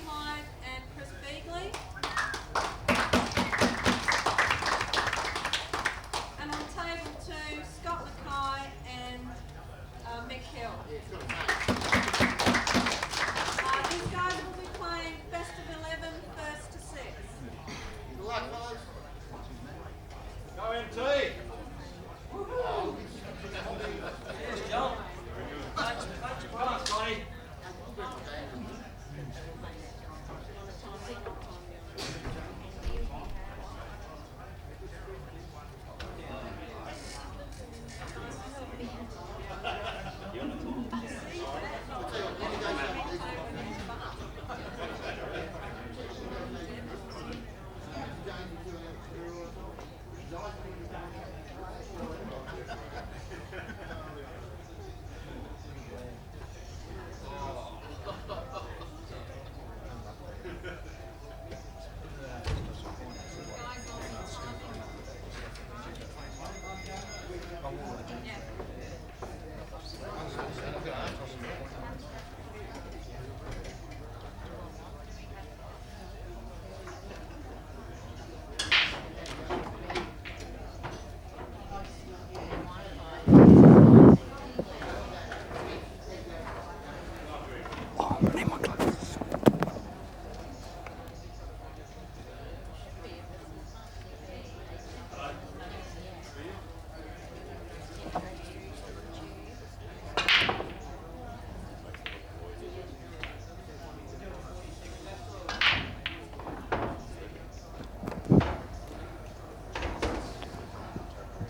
Hyde and Chris Beagley. And on table 2, McKay and Mick. These guys will be playing best of 11, first to 6. Good luck, fellas. Go MT. Cheers, John. Punch your pass, Johnny.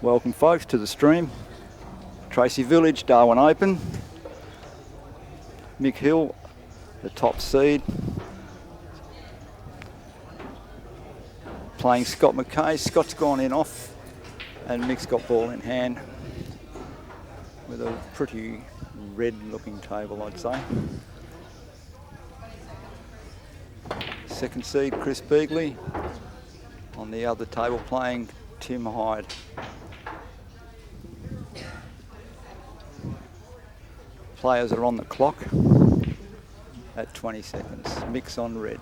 Welcome folks to the stream. Tracy Village, Darwin Open. Mick Hill, the top seed. Playing Scott McKay. Scott's gone in off and Mick's got ball in hand with a pretty red looking table, I'd say. Second seed Chris Beagley. On the other table playing Tim Hyde. Players are on the clock at 20 seconds. Mix on red.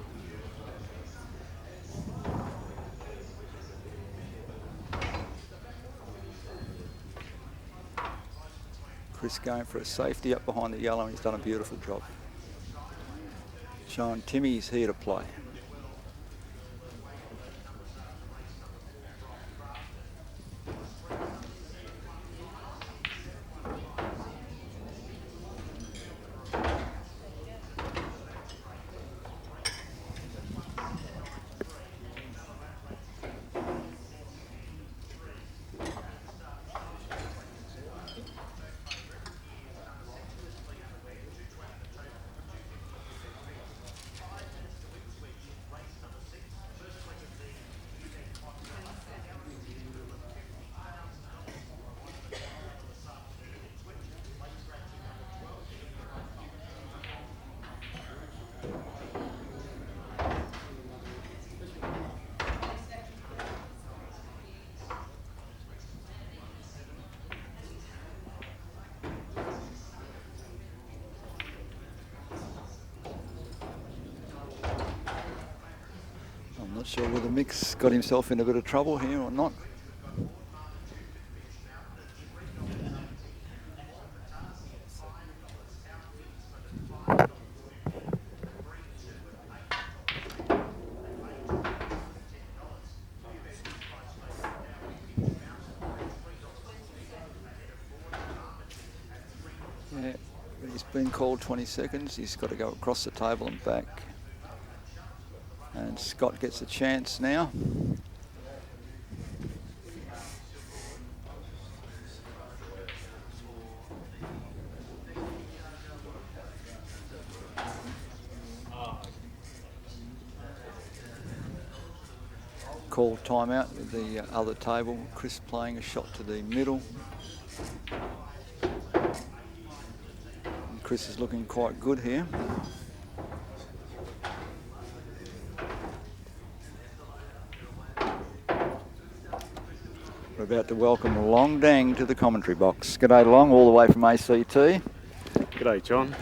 Chris going for a safety up behind the yellow and he's done a beautiful job. Showing Timmy's here to play. Not sure whether Mick's got himself in a bit of trouble here or not. Yeah, he's been called 20 seconds. He's got to go across the table and back. And Scott gets a chance now. Called timeout with the other table. Chris playing a shot to the middle. And Chris is looking quite good here. We're about to welcome Long Dang to the commentary box. G'day Long, all the way from ACT. G'day John.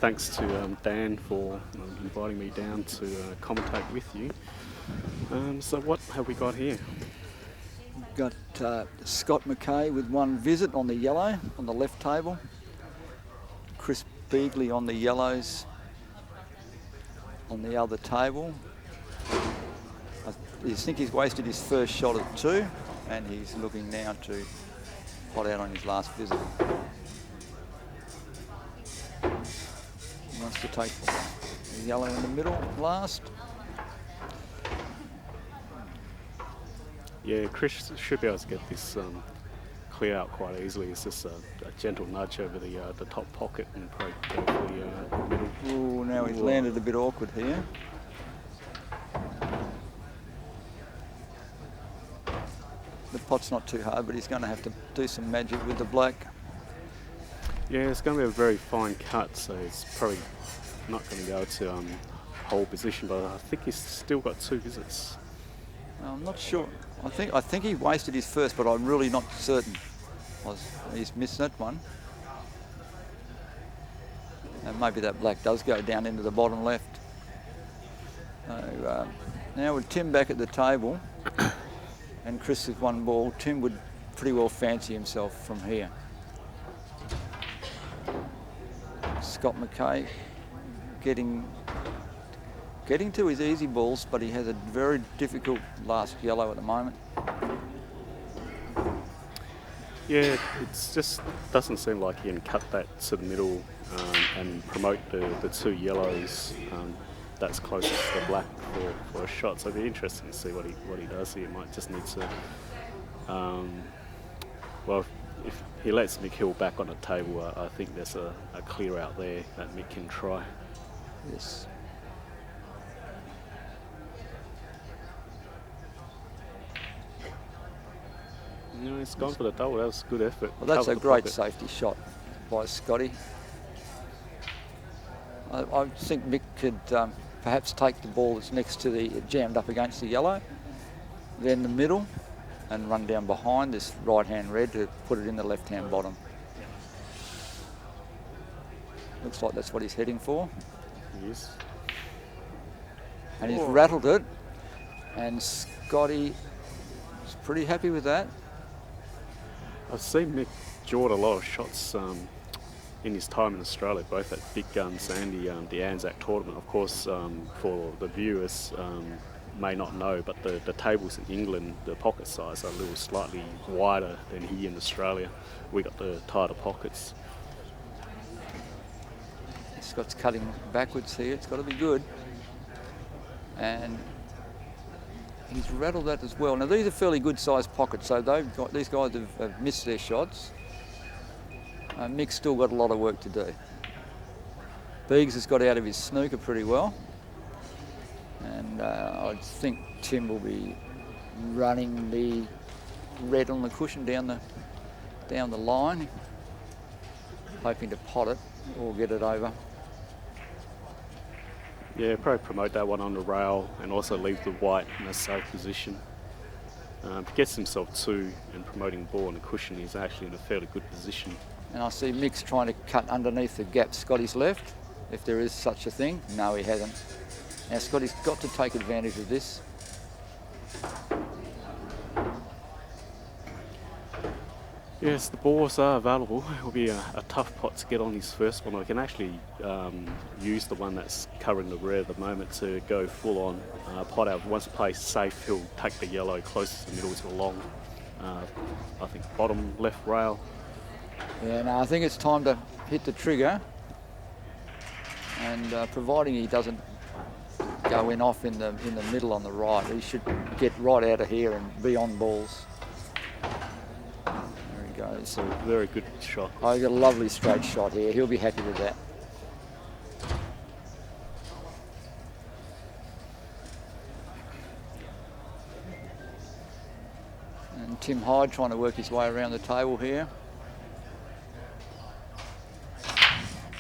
thanks to Dan for inviting me down to commentate with you. So what have we got here? Got Scott McKay with one visit on the yellow on the left table. Chris Beagley on the yellows on the other table. I think he's wasted his first shot at 2, and he's looking now to pot out on his last visit. He wants to take the yellow in the middle last. Yeah, Chris should be able to get this clear out quite easily. It's just a gentle nudge over the top pocket and probably go for the middle. Oh, now he's landed a bit awkward here. The pot's not too hard, but he's going to have to do some magic with the black. Yeah, it's going to be a very fine cut, so it's probably not going to go to hold position, but I think he's still got 2 visits. I'm not sure. I think he wasted his first, but I'm really not certain. He's missed that one. And maybe that black does go down into the bottom left. So, now with Tim back at the table and Chris with 1 ball, Tim would pretty well fancy himself from here. Scott McKay getting to his easy balls, but he has a very difficult last yellow at the moment. Yeah, it just doesn't seem like he can cut that to the middle and promote the 2 yellows that's closest to the black for a shot. So it'd be interesting to see what he does here. He might just need to, well, if he lets Mick Hill back on the table, I think there's a clear out there that Mick can try. Yes. No, he's gone for the double. That was a good effort. Well, that's Covered a the great pocket. safety shot by Scotty. I think Mick could perhaps take the ball that's next to the jammed up against the yellow, then the middle, and run down behind this right-hand red to put it in the left-hand bottom. Looks like that's what he's heading for. Yes. And he's rattled it, and Scotty is pretty happy with that. I've seen Mick jawed a lot of shots in his time in Australia, both at Big Guns and the Anzac tournament. Of course, for the viewers may not know, but the tables in England, the pocket size are a little slightly wider than here in Australia. We got the tighter pockets. Scott's cutting backwards here. It's got to be good. And he's rattled that as well. Now these are fairly good sized pockets, so these guys have missed their shots. Mick's still got a lot of work to do. Beegs has got out of his snooker pretty well. And I think Tim will be running the red on the cushion down the line, hoping to pot it or get it over. Yeah, probably promote that one on the rail and also leave the white in a safe position. If he gets himself 2 and promoting the ball on the cushion, he's actually in a fairly good position. And I see Mick's trying to cut underneath the gap Scotty's left, if there is such a thing. No, he hasn't. Now Scotty's got to take advantage of this. Yes, the balls are available. It will be a tough pot to get on his first one. I can actually use the one that's covering the red at the moment to go full on pot out. Once plays safe, he'll take the yellow closest to the middle to the long, I think bottom left rail. Yeah, no, I think it's time to hit the trigger. And providing he doesn't go in off in the middle on the right, he should get right out of here and be on balls. There he goes. It's a very good shot. Oh, he's got a lovely straight shot here. He'll be happy with that. And Tim Hyde trying to work his way around the table here.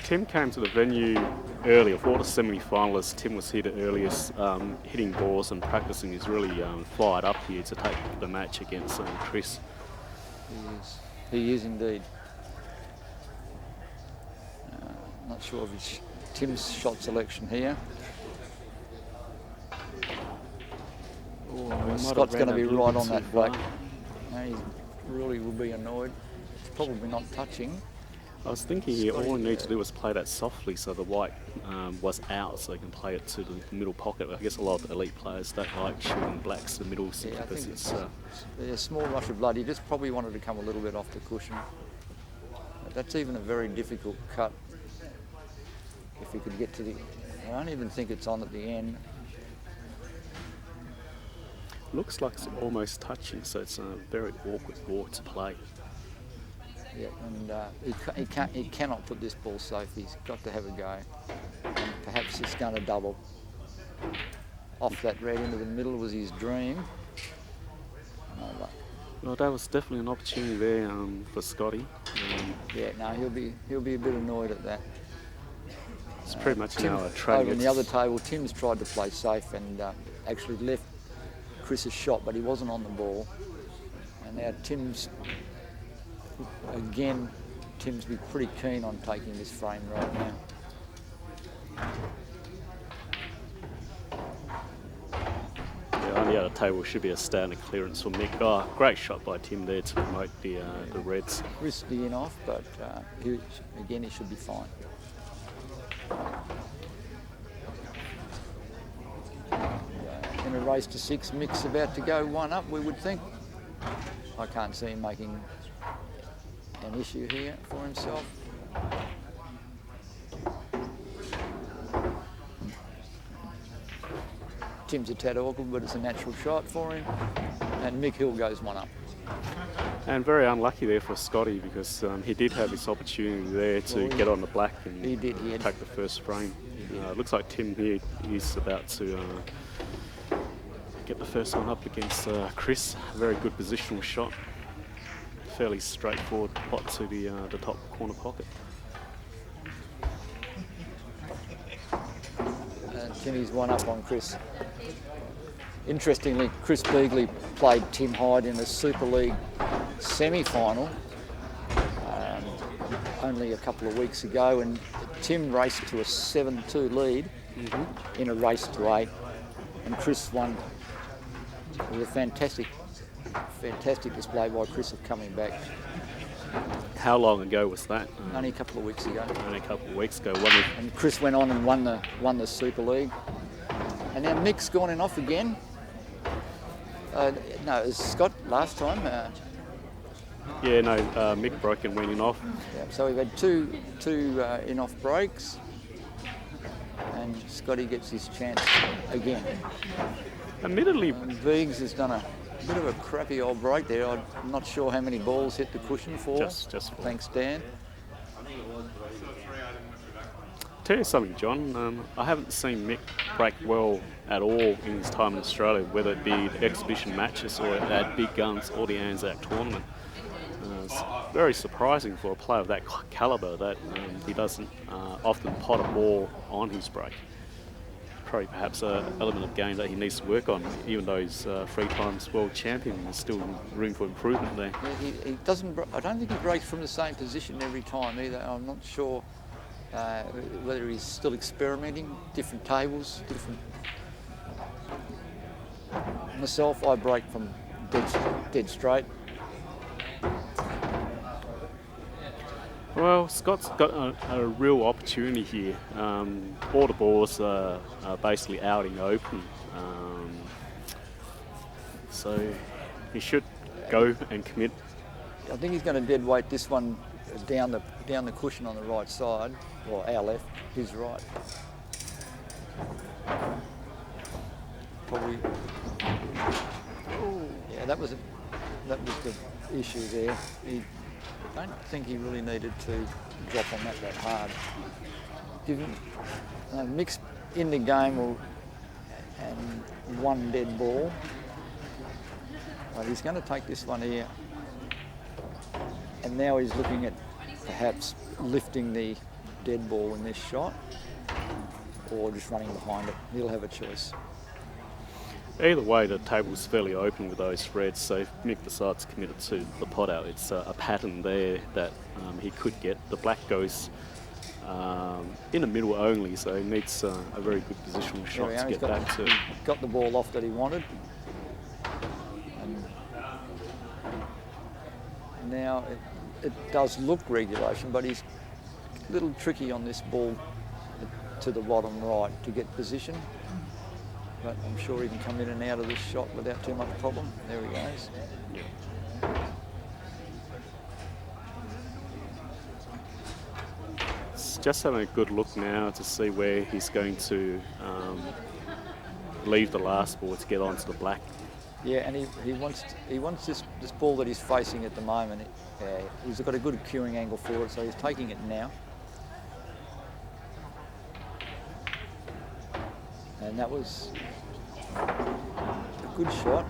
Tim came to the venue earlier. For all the semi-finalists, Tim was here the earliest, hitting balls and practicing. He's really fired up here to take the match against Chris. He is indeed. Not sure of Tim's shot selection here. Scott's going to be right on that black. He really will be annoyed. He's probably not touching. I was thinking here, all he needs to do was play that softly so the white was out, so he can play it to the middle pocket. I guess a lot of elite players don't like shooting blacks to the middle simply Yeah, I because think it's... a small rush of blood. He just probably wanted to come a little bit off the cushion. That's even a very difficult cut. If he could get to the... I don't even think it's on at the end. looks like it's almost touching, so it's a very awkward ball to play. Yeah, and he cannot put this ball safe. He's got to have a go. And perhaps it's going to double. Off that red into the middle was his dream. No luck. Well, that was definitely an opportunity there for Scotty. Yeah, no, he'll be a bit annoyed at that. It's pretty much Tim, now a trade. over on the other table, Tim's tried to play safe and actually left Chris's shot, but he wasn't on the ball. And now Tim's be pretty keen on taking this frame right now. Yeah, on the other table should be a standing clearance for Mick. Oh, great shot by Tim there to promote the Reds. Risky enough, but he should be fine. In a race to 6, Mick's about to go 1 up, we would think. I can't see him making an issue here for himself. Tim's a tad awkward, but it's a natural shot for him. And Mick Hill goes 1 up. And very unlucky there for Scotty because he did have this opportunity there to get on the black and take the first frame. It looks like Tim here is about to get the first one up against Chris. A very good positional shot. Fairly straightforward pot to the top corner pocket. And Timmy's 1 up on Chris. Interestingly, Chris Beagley played Tim Hyde in a Super League semi-final only a couple of weeks ago, and Tim raced to a 7-2 lead in a race to 8, and Chris won. It was a fantastic display by Chris of coming back. How long ago was that? Only a couple of weeks ago. Only a couple of weeks ago. And Chris went on and won the Super League. And now Mick's gone in off again. No, it was Scott last time. Mick broke and went in off. Yeah, so we've had two in-off breaks, and Scotty gets his chance again. Admittedly, Viggs has done a bit of a crappy old break there. I'm not sure how many balls hit the cushion for. Just four. Thanks, Dan. Tell you something, John. I haven't seen Mick break well at all in his time in Australia, whether it be exhibition matches or at Big Guns or the Anzac tournament. It's very surprising for a player of that calibre that he doesn't often pot a ball on his break. Probably perhaps an element of game that he needs to work on, even though he's 3 times world champion. There's still room for improvement there. Yeah, he doesn't. I don't think he breaks from the same position every time either. I'm not sure whether he's still experimenting, different tables, different. Myself, I break from dead straight. Well, Scott's got a real opportunity here. All the balls are basically out in the open. So he should go and commit. I think he's going to dead weight this one down the cushion on the right side, or our left, his right. Probably. Yeah, that was the issue there. I don't think he really needed to drop on that hard. Given Mick's in the game and 1 dead ball, but he's going to take this one here. And now he's looking at perhaps lifting the dead ball in this shot or just running behind it. He'll have a choice. Either way, the table's fairly open with those reds, so if Mick decides to commit it to the pot out, it's a pattern there that he could get. The black goes in the middle only, so he needs a very good positional shot There to we get are. back to. Got the ball off that he wanted. And now it does look regulation, but he's a little tricky on this ball to the bottom right to get position. But I'm sure he can come in and out of this shot without too much problem. There he goes. Just having a good look now to see where he's going to leave the last ball to get onto the black. Yeah, and he wants this ball that he's facing at the moment. He's got a good cueing angle for it, so he's taking it now. And that was a good shot.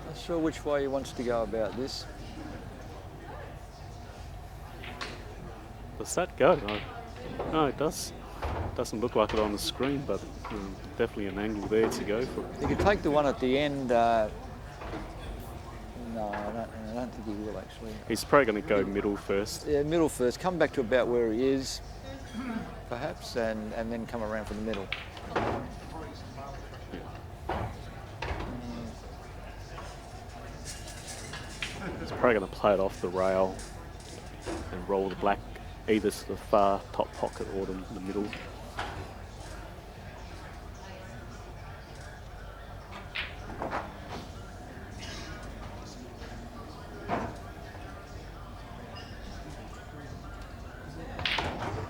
Not sure which way he wants to go about this. Does that go? No, it does. Doesn't look like it on the screen, but definitely an angle there to go for. He could take the one at the end. No, I don't think he will actually. He's probably going to go middle first. Yeah, middle first. Come back to about where he is, perhaps, and then come around from the middle. He's probably going to play it off the rail and roll the black either to the far top pocket or the middle.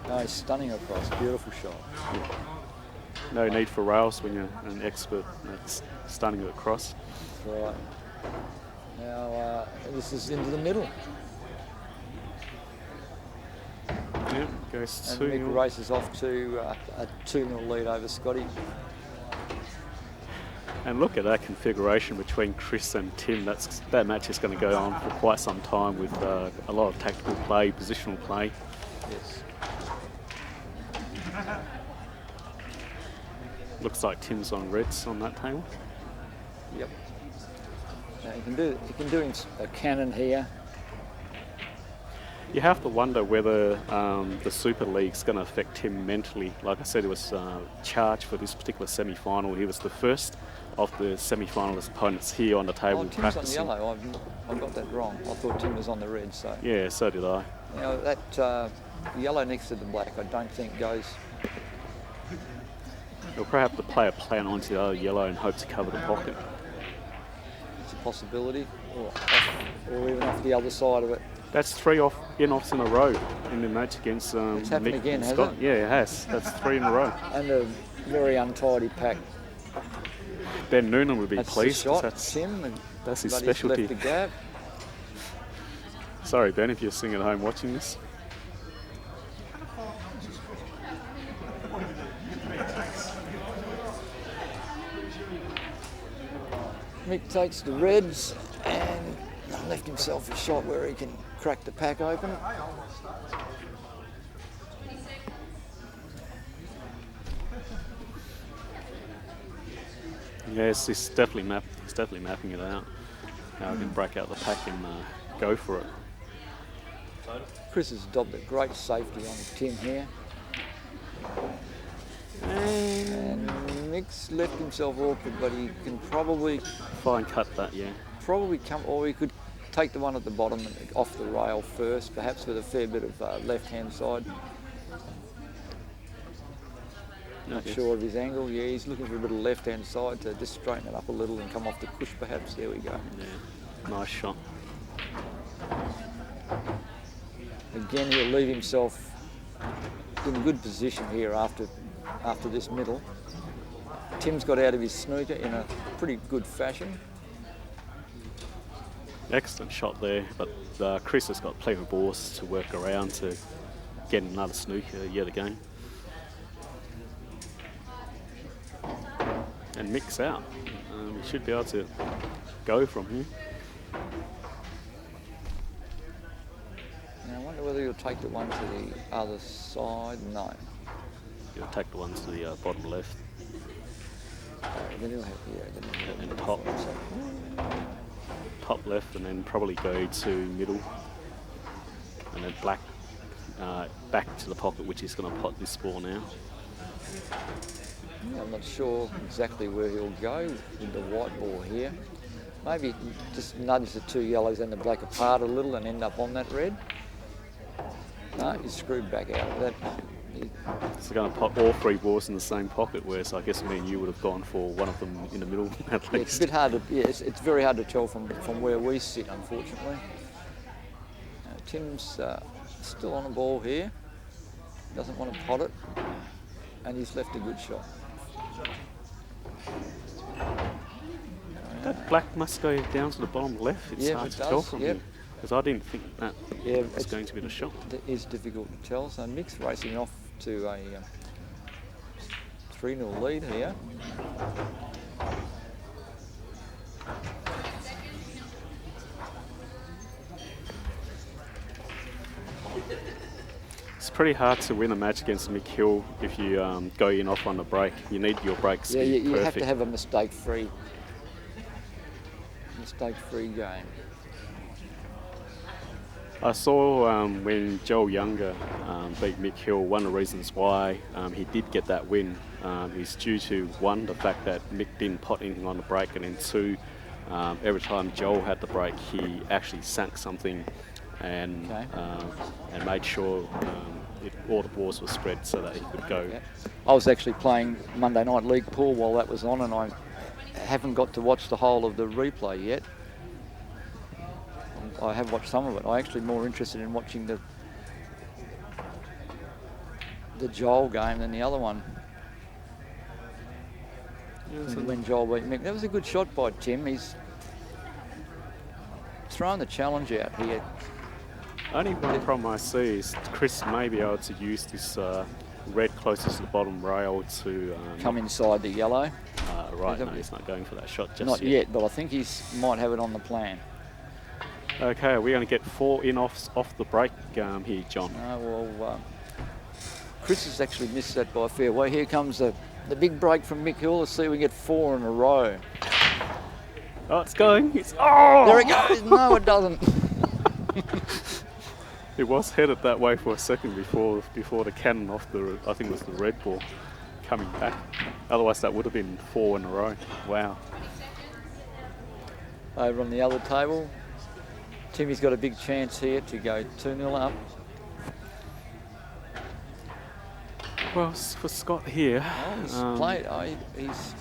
No, he's stunning across. Beautiful shot. Yeah. No need for rails when you're an expert at stunning it across. Right. Now this is into the middle. Yeah, goes And 2 Mick races off to a 2-0 lead over Scotty. And look at that configuration between Chris and Tim. That match is going to go on for quite some time with a lot of tactical play, positional play. Yes. Looks like Tim's on reds on that table. Yep. Now he can do a cannon here. You have to wonder whether the Super League's going to affect him mentally. Like I said, he was charged for this particular semi-final. He was the first of the semi-finalist opponents here on the table Tim's practicing. on yellow. I got that wrong. I thought Tim was on the red. So Yeah, so did I. you know that yellow next to the black, I don't think goes. He'll probably have to play a plan onto the other yellow and hope to cover the pocket. It's a possibility, or even off the other side of it. That's 3 in-offs in a row in the match against It's happened Mick again, and has Scott. it? Yeah, it has. That's 3 in a row. And a very untidy pack. Ben Noonan would be That's pleased. the 'cause shot. Tim, and that's his but specialty. He's left the gap. Sorry, Ben, if you're sitting at home watching this. Mick takes the reds and left himself a shot where he can crack the pack open. Yes, he's definitely mapping it out. How he can break out the pack and go for it. Chris has dobbed a great safety on Tim here. And Mick's left himself awkward, but he can probably Fine cut that, yeah. come, or he could take the one at the bottom and off the rail first, perhaps with a fair bit of left-hand side. Not Yes. sure of his angle. Yeah, he's looking for a bit of left-hand side to just straighten it up a little and come off the push, perhaps. There we go. Yeah, nice shot. Again, he'll leave himself in a good position here after this middle. Tim's got out of his snooker in a pretty good fashion. Excellent shot there, but Chris has got plenty of balls to work around to get another snooker yet again. And Mick's out. He should be able to go from here. Now, I wonder whether he'll take the one to the other side. No. He'll take the one to the bottom left. Then he'll have, And top. top left and then probably go to middle. And then black back to the pocket, which is going to pot this ball now. Yeah, I'm not sure exactly where he'll go with the white ball here. Maybe just nudge the two yellows and the black apart a little and end up on that red. No, he's screwed back out of that. So going to pot all three balls in the same pocket, whereas I guess me and you would have gone for one of them in the middle at Yeah, least. it's a bit hard to, it's very hard to tell from where we sit, unfortunately. Tim's still on the ball here. Doesn't want to pot it, and he's left a good shot. That black must go down to the bottom left. It's hard to tell from here. Because I didn't think that was going to be the shot. It is difficult to tell. So Mick's racing off to a 3-0 lead here. It's pretty hard to win a match against Mick Hill if you go in off on the break. You need your breaks to be you perfect. have to have a mistake-free game. I saw when Joel Younger beat Mick Hill, one of the reasons why he did get that win is due to, one, the fact that Mick didn't pot anything on the break, and then two, every time Joel had the break, he actually sank something and made sure all the balls were spread so that he could go. Yep. I was actually playing Monday Night League pool while that was on, and I haven't got to watch the whole of the replay yet. I have watched some of it. I'm actually more interested in watching the Joel game than the other one. When Joel beat Mick. That was a good shot by Tim. He's thrown the challenge out here. Only one problem I see is Chris may be able to use this red closest to the bottom rail to come inside the yellow. Right, no, he's not going for that shot just not yet, but I think he might have it on the plan. Okay, are we going to get 4 in-offs off the break here, John? Chris has actually missed that by a fair way. Here comes the big break from Mick Hill. Let's see if we get 4 in a row. Oh, it's going. There it goes. No, it doesn't. It was headed that way for a second before the cannon off the, I think it was the red ball, coming back. Otherwise, that would have been 4 in a row. Wow. Over on the other table, Timmy's got a big chance here to go 2-0 up. Well, for Scott here, he's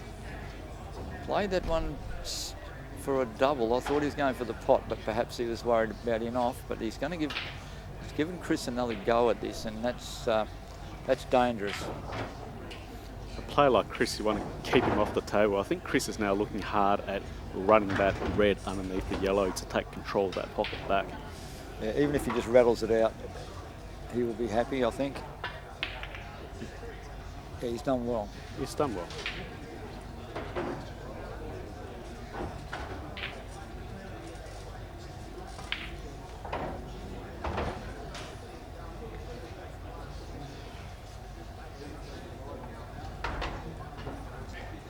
played that one for a double. I thought he was going for the pot, but perhaps he was worried about in off. But he's given Chris another go at this, and that's dangerous. a player like Chris, you want to keep him off the table. I think Chris is now looking hard at running that red underneath the yellow to take control of that pocket back. Yeah, even if he just rattles it out, he will be happy, I think. Yeah, he's done well. He's done well.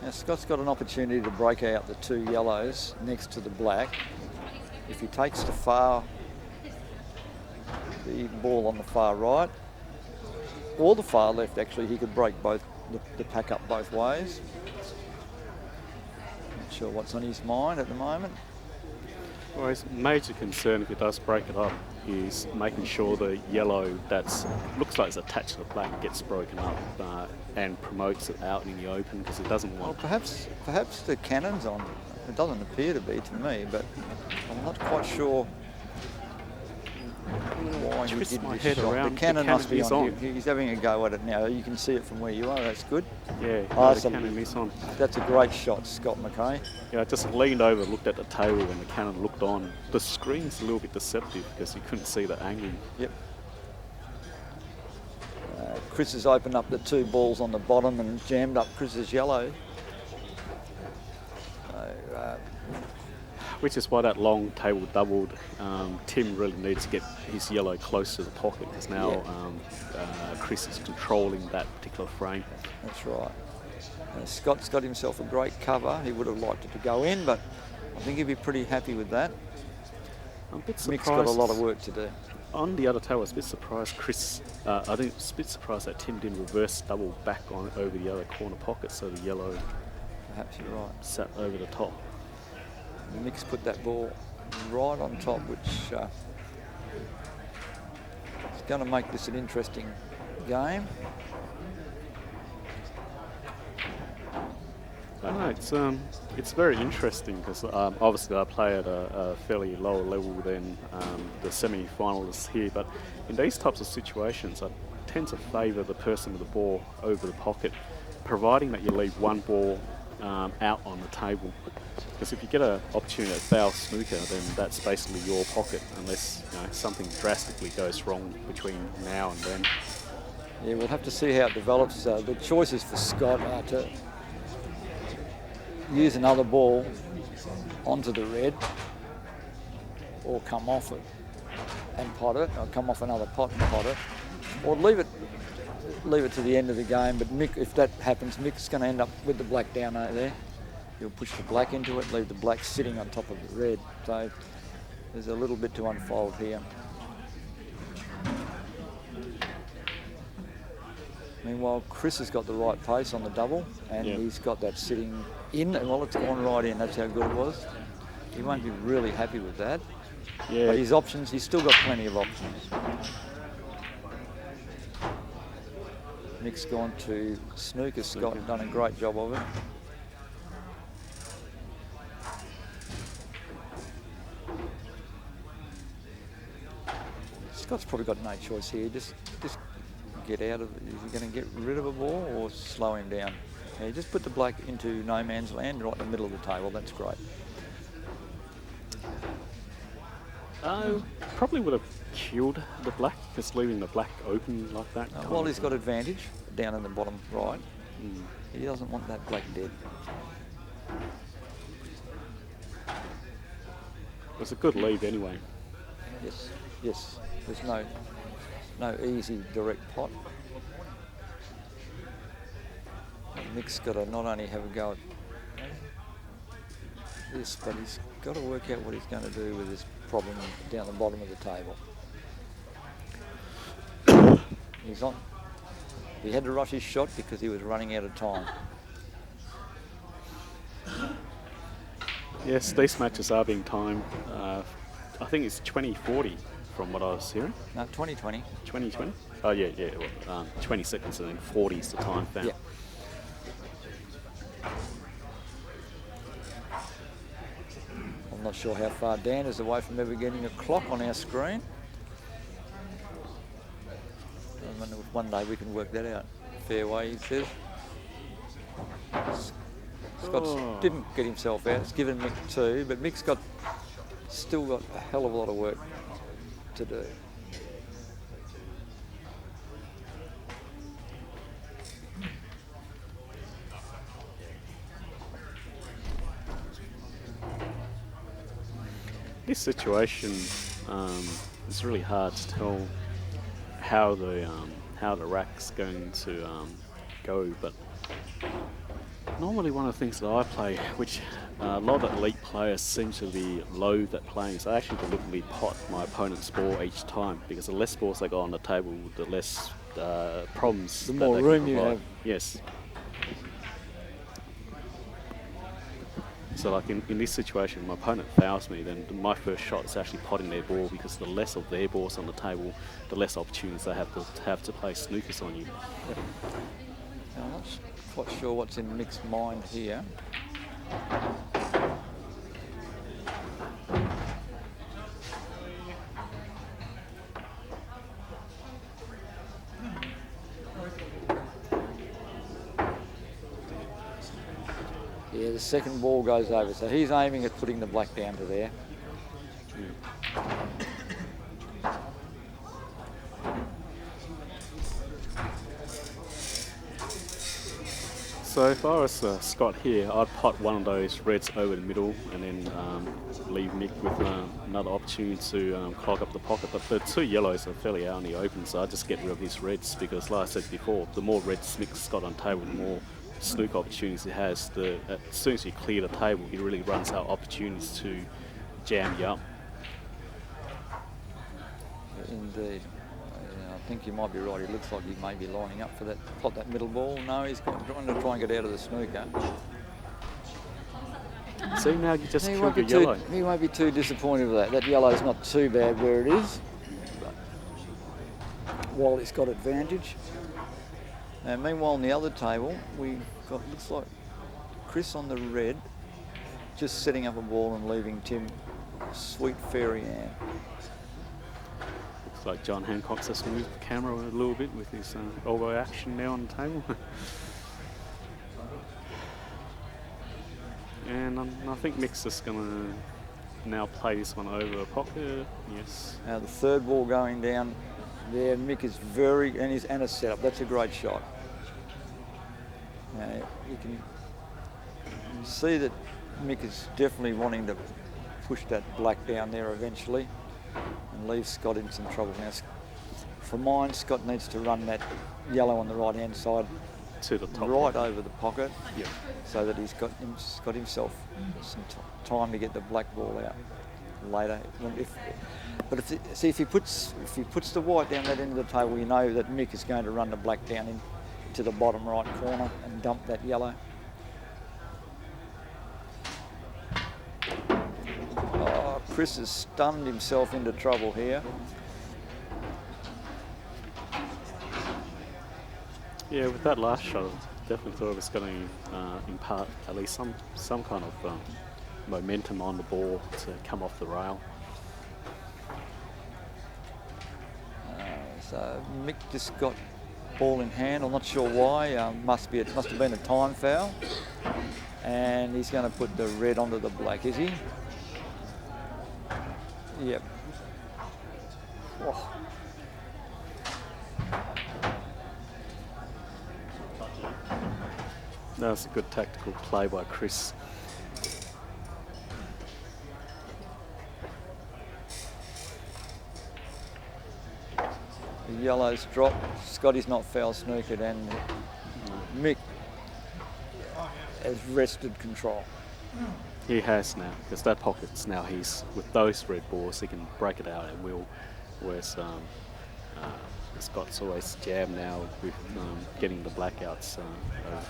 Now Scott's got an opportunity to break out the two yellows next to the black. If he takes the ball on the far right, or the far left actually, he could break both the pack up both ways. Not sure what's on his mind at the moment. Well, his major concern if he does break it up is making sure the yellow that's looks like it's attached to the black gets broken up and promotes it out in the open, because it doesn't want. Well, perhaps the cannon's on. It doesn't appear to be to me, but I'm not quite sure why he did this shot. The cannon must be on. He's having a go at it now. You can see it from where you are. That's good. Yeah, the cannon is on. That's a great shot, Scott McKay. Yeah, I just leaned over, looked at the table, and the cannon looked on. The screen's a little bit deceptive because you couldn't see the angle. Yep. Chris has opened up the two balls on the bottom and jammed up Chris's yellow. Which is why that long table doubled. Tim really needs to get his yellow close to the pocket, because now Chris is controlling that particular frame. That's right. Scott's got himself a great cover. He would have liked it to go in, but I think he'd be pretty happy with that. I'm a bit Mick's surprised. got a lot of work to do. On the other table, I was a bit surprised I think a bit surprised that Tim didn't reverse double back on over the other corner pocket, so the yellow Perhaps you're right. sat over the top. Mick's put that ball right on top, which is going to make this an interesting game. I know, it's very interesting because obviously I play at a fairly lower level than the semi-finalists here, but in these types of situations I tend to favour the person with the ball over the pocket, providing that you leave one ball out on the table. Because if you get an opportunity at foul snooker, then that's basically your pocket, unless something drastically goes wrong between now and then. Yeah, we'll have to see how it develops. The choices for Scott are to use another ball onto the red, or come off it and pot it, or come off another pot and pot it, or leave it to the end of the game. But Mick, if that happens, Mick's going to end up with the black down over there. He'll push the black into it, leave the black sitting on top of the red. So there's a little bit to unfold here. Meanwhile, Chris has got the right pace on the double, and he's got that sitting in, and well, it's gone right in. That's how good it was. He won't be really happy with that. Yeah. But his options, he's still got plenty of options. Mick's gone to snooker. Scott done a great job of it. Scott's probably got no choice here. Just get out of it. Is he going to get rid of a ball or slow him down? Yeah, just put the black into no man's land right in the middle of the table. That's great. Probably would have killed the black, just leaving the black open like that. Well, he's got advantage down in the bottom right. He doesn't want that black dead. It was a good lead anyway. Yes. There's no easy direct pot. Mick's got to not only have a go at this, but he's got to work out what he's going to do with this problem down the bottom of the table. He had to rush his shot because he was running out of time. Yes, these matches are being timed. I think it's 2040 from what I was hearing. No, 2020. 2020? Oh yeah. Well, 20 seconds and then 40 is the time found. Yeah. I'm not sure how far Dan is away from ever getting a clock on our screen. I wonder if one day we can work that out. Fairway, he says. Scott didn't get himself out. It's given Mick 2, but Mick's still got a hell of a lot of work to do. This situation it's really hard to tell how the rack's going to go, but normally one of the things that I play, which a lot of elite players seem to be loathe at playing, is I actually deliberately pot my opponent's ball each time, because the less balls they got on the table, the less problems. The more room you have. Yes. So like in this situation, my opponent fouls me, then my first shot is actually potting their ball, because the less of their balls on the table, the less opportunities they have to play snookers on you. Yep. Now, I'm not quite sure what's in Mick's mind here. Yeah, the second ball goes over, so he's aiming at putting the black down to there. So if I was Scott here, I'd pot one of those reds over the middle and then leave Mick with another opportunity to clog up the pocket. But the two yellows are fairly out in the open, so I'd just get rid of his reds, because like I said before, the more reds Mick's got on table, the more snooker opportunities he has, as soon as you clear the table, he really runs out opportunities to jam you up. Indeed. I think you might be right. He looks like he may be lining up for that, pot that middle ball. No, he's trying to try and get out of the snooker. See, now you just He killed won't, your be too, yellow. he won't be too disappointed with that. That yellow's not too bad where it is. While he's got advantage. And meanwhile, on the other table, we've got, looks like Chris on the red, just setting up a ball and leaving Tim Sweet Fairy Ann. Looks like John Hancock's just moved the camera a little bit with his elbow action now on the table. And I think Mick's just going to now play this one over a pocket. Yes. Now the third ball going down there, Mick is and a setup. That's a great shot. Now you can see that Mick is definitely wanting to push that black down there eventually and leave Scott in some trouble. Now, for mine, Scott needs to run that yellow on the right-hand side To the top. right over the pocket, Yeah. so that he's got himself some time to get the black ball out later. If he puts the white down that end of the table, you know that Mick is going to run the black down into the bottom right corner and dump that yellow. Oh, Chris has stunned himself into trouble here. Yeah, with that last shot, I definitely thought it was going to impart at least some kind of momentum on the ball to come off the rail. So Mick just got ball in hand. I'm not sure why. Must have been a time foul. And he's going to put the red onto the black, is he? Yep. Oh. That was a good tactical play by Chris. The yellow's dropped. Scotty's not foul snookered, and Mick has wrested control. He has now, because that pocket's now with those red balls, he can break it out at will, whereas Scott's always jammed now with getting the blackouts.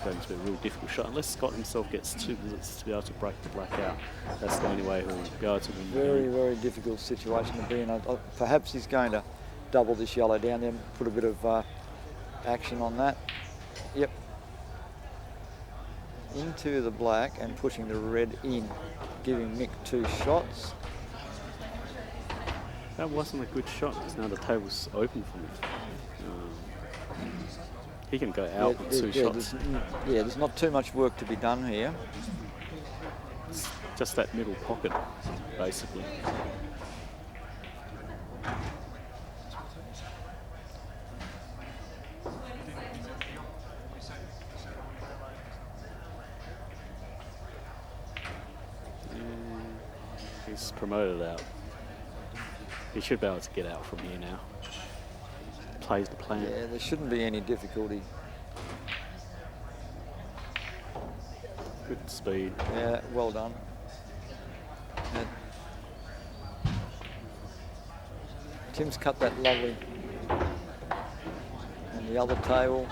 Going to be a real difficult shot, unless Scott himself gets 2 visits to be able to break the blackout. That's the only way he'll be able to win. Very, very difficult situation to be in. Perhaps he's going to double this yellow down there, put a bit of action on that. Yep. Into the black and pushing the red in, giving Mick 2 shots. That wasn't a good shot, because now the table's open for me. He can go out with 2 shots. There's not too much work to be done here. It's just that middle pocket, basically. He's promoted out. He should be able to get out from here now. Plays the plan. Yeah, there shouldn't be any difficulty. Good speed. Yeah, well done. Tim's cut that lovely. And the other table.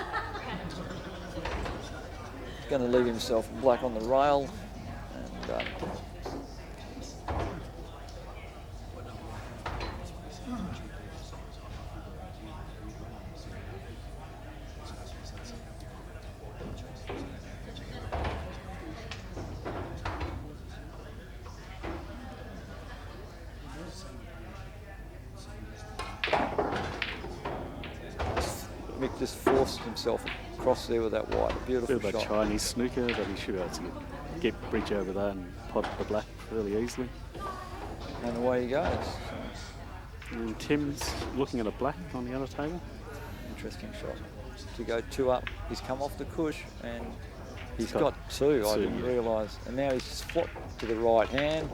He's going to leave himself black on the rail. And Mick just forced himself across there with that white. A beautiful Bit of a shot. Chinese snooker, but he should be able to get bridge over that and pot the black fairly easily. And away he goes. And Tim's looking at a black on the other table. Interesting shot. To go 2 up, he's come off the cush and he's got 2. I 2, didn't yeah. realise. And now he's flopped to the right hand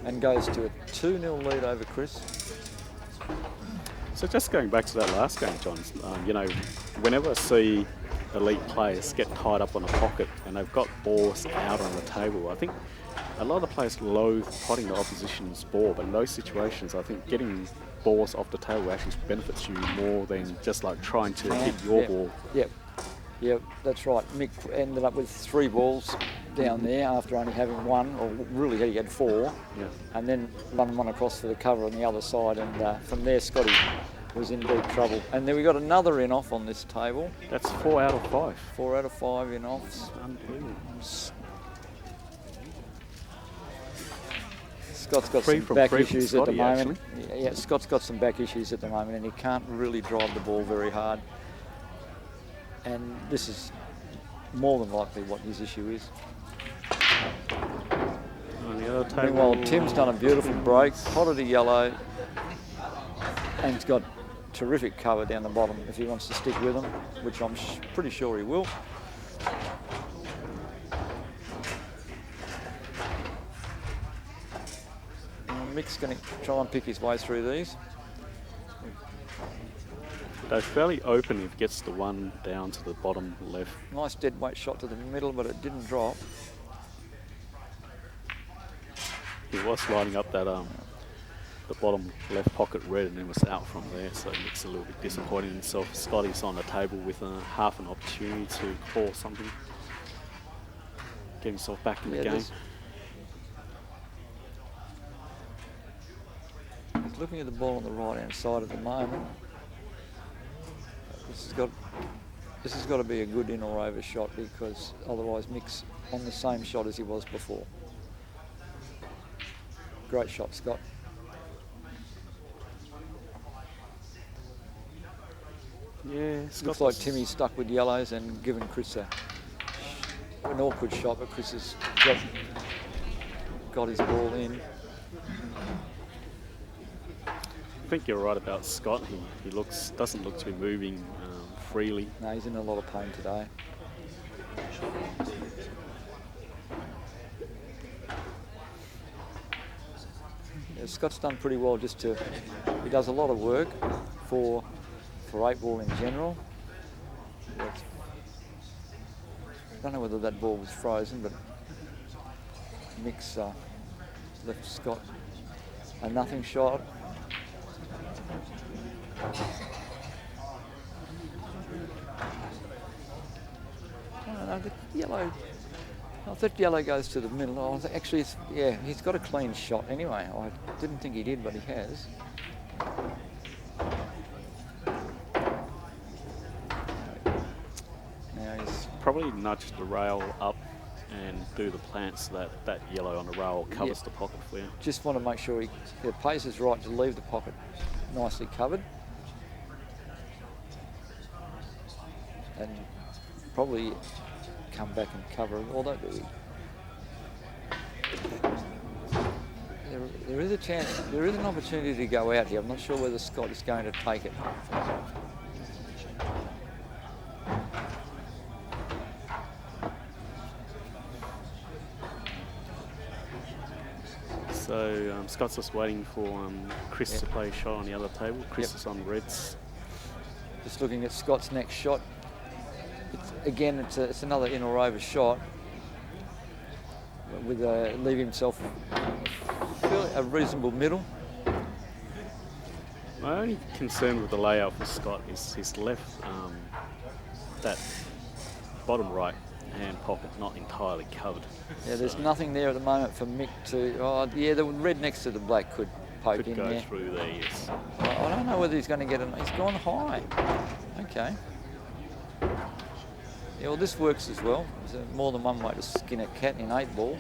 and goes to a 2-0 lead over Chris. So just going back to that last game, John, you know, whenever I see elite players get tied up on a pocket and they've got balls out on the table. I think a lot of the players loathe potting the opposition's ball, but in those situations, I think getting balls off the table actually benefits you more than just like trying to hit your ball. Yep, that's right. Mick ended up with 3 balls down there after only having 1, or really he had 4, and then run one across for the cover on the other side, and from there Scotty was in deep trouble. And then we got another in-off on this table. That's 4 out of 5. 4 out of 5 in-offs. Unbelievable. Scott's got some back issues at the moment. Yeah, Scott's got some back issues at the moment, and he can't really drive the ball very hard. And this is more than likely what his issue is. On the other table, Meanwhile, Tim's done a beautiful break, potted a yellow, and he's got terrific cover down the bottom if he wants to stick with them, which I'm pretty sure he will. Mick's going to try and pick his way through these. they're fairly open if he gets the one down to the bottom left. Nice dead weight shot to the middle, but it didn't drop. He was lining up that the bottom left pocket red and then was out from there, so Mick's a little bit disappointed in himself. Scotty's on the table with half an opportunity to call something, get himself back in the game. He's looking at the ball on the right hand side at the moment. This has got to be a good in or over shot, because otherwise Mick's on the same shot as he was before. Great shot, Scott. Yeah, looks like Timmy's stuck with yellows and given Chris an awkward shot, but Chris has got his ball in. I think you're right about Scott. He doesn't look to be moving freely. No, he's in a lot of pain today. Yeah, Scott's done pretty well. He does a lot of work for 8-ball in general. I don't know whether that ball was frozen, but Mick's left Scott a nothing shot. The yellow. I thought yellow goes to the middle. Oh, actually, he's got a clean shot anyway. I didn't think he did, but he has. Now he's probably nudged the rail up and do the plant so that yellow on the rail covers the pocket for you. Just want to make sure the pace is right to leave the pocket nicely covered. And probably come back and cover it, although there is a chance, there is an opportunity to go out here. I'm not sure whether Scott is going to take it. So Scott's just waiting for Chris to play a shot on the other table. Chris is on reds. Just looking at Scott's next shot. It's another in or over shot with leave himself a reasonable middle. My only concern with the layout for Scott is his left, that bottom right hand pocket not entirely covered. Yeah, there's nothing there at the moment for Mick to. Oh, yeah, the red next to the black could poke in there. Could go through there, yes. I don't know whether he's going to get it. He's gone high. Okay. Yeah, well, this works as well. There's more than one way to skin a cat in 8-ball.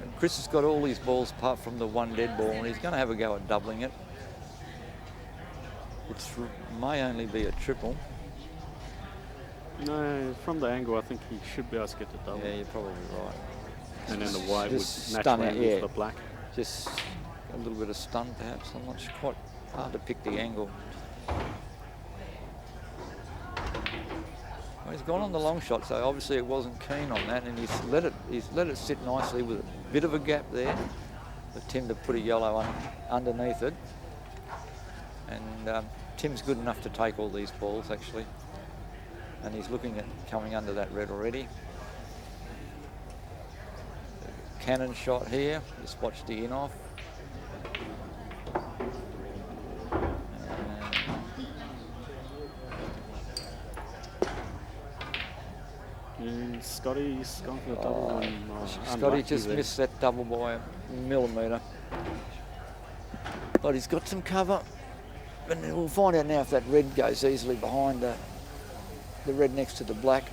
And Chris has got all his balls apart from the one dead ball, and he's going to have a go at doubling it. It may only be a triple. No, from the angle, I think he should be able to get the double. Yeah, you're probably right. And then the white would Just naturally stun it, move the black. Just a little bit of stun, perhaps. I'm not sure, quite hard to pick the angle. Well, he's gone on the long shot, so obviously it wasn't keen on that, and he's let it sit nicely with a bit of a gap there for Tim to put a yellow underneath it. And Tim's good enough to take all these balls, actually. and he's looking at coming under that red already. Cannon shot here, just watch the in off. And Scotty's gone for the double. Scotty just missed that double by a millimetre. But he's got some cover. And we'll find out now if that red goes easily behind the red next to the black,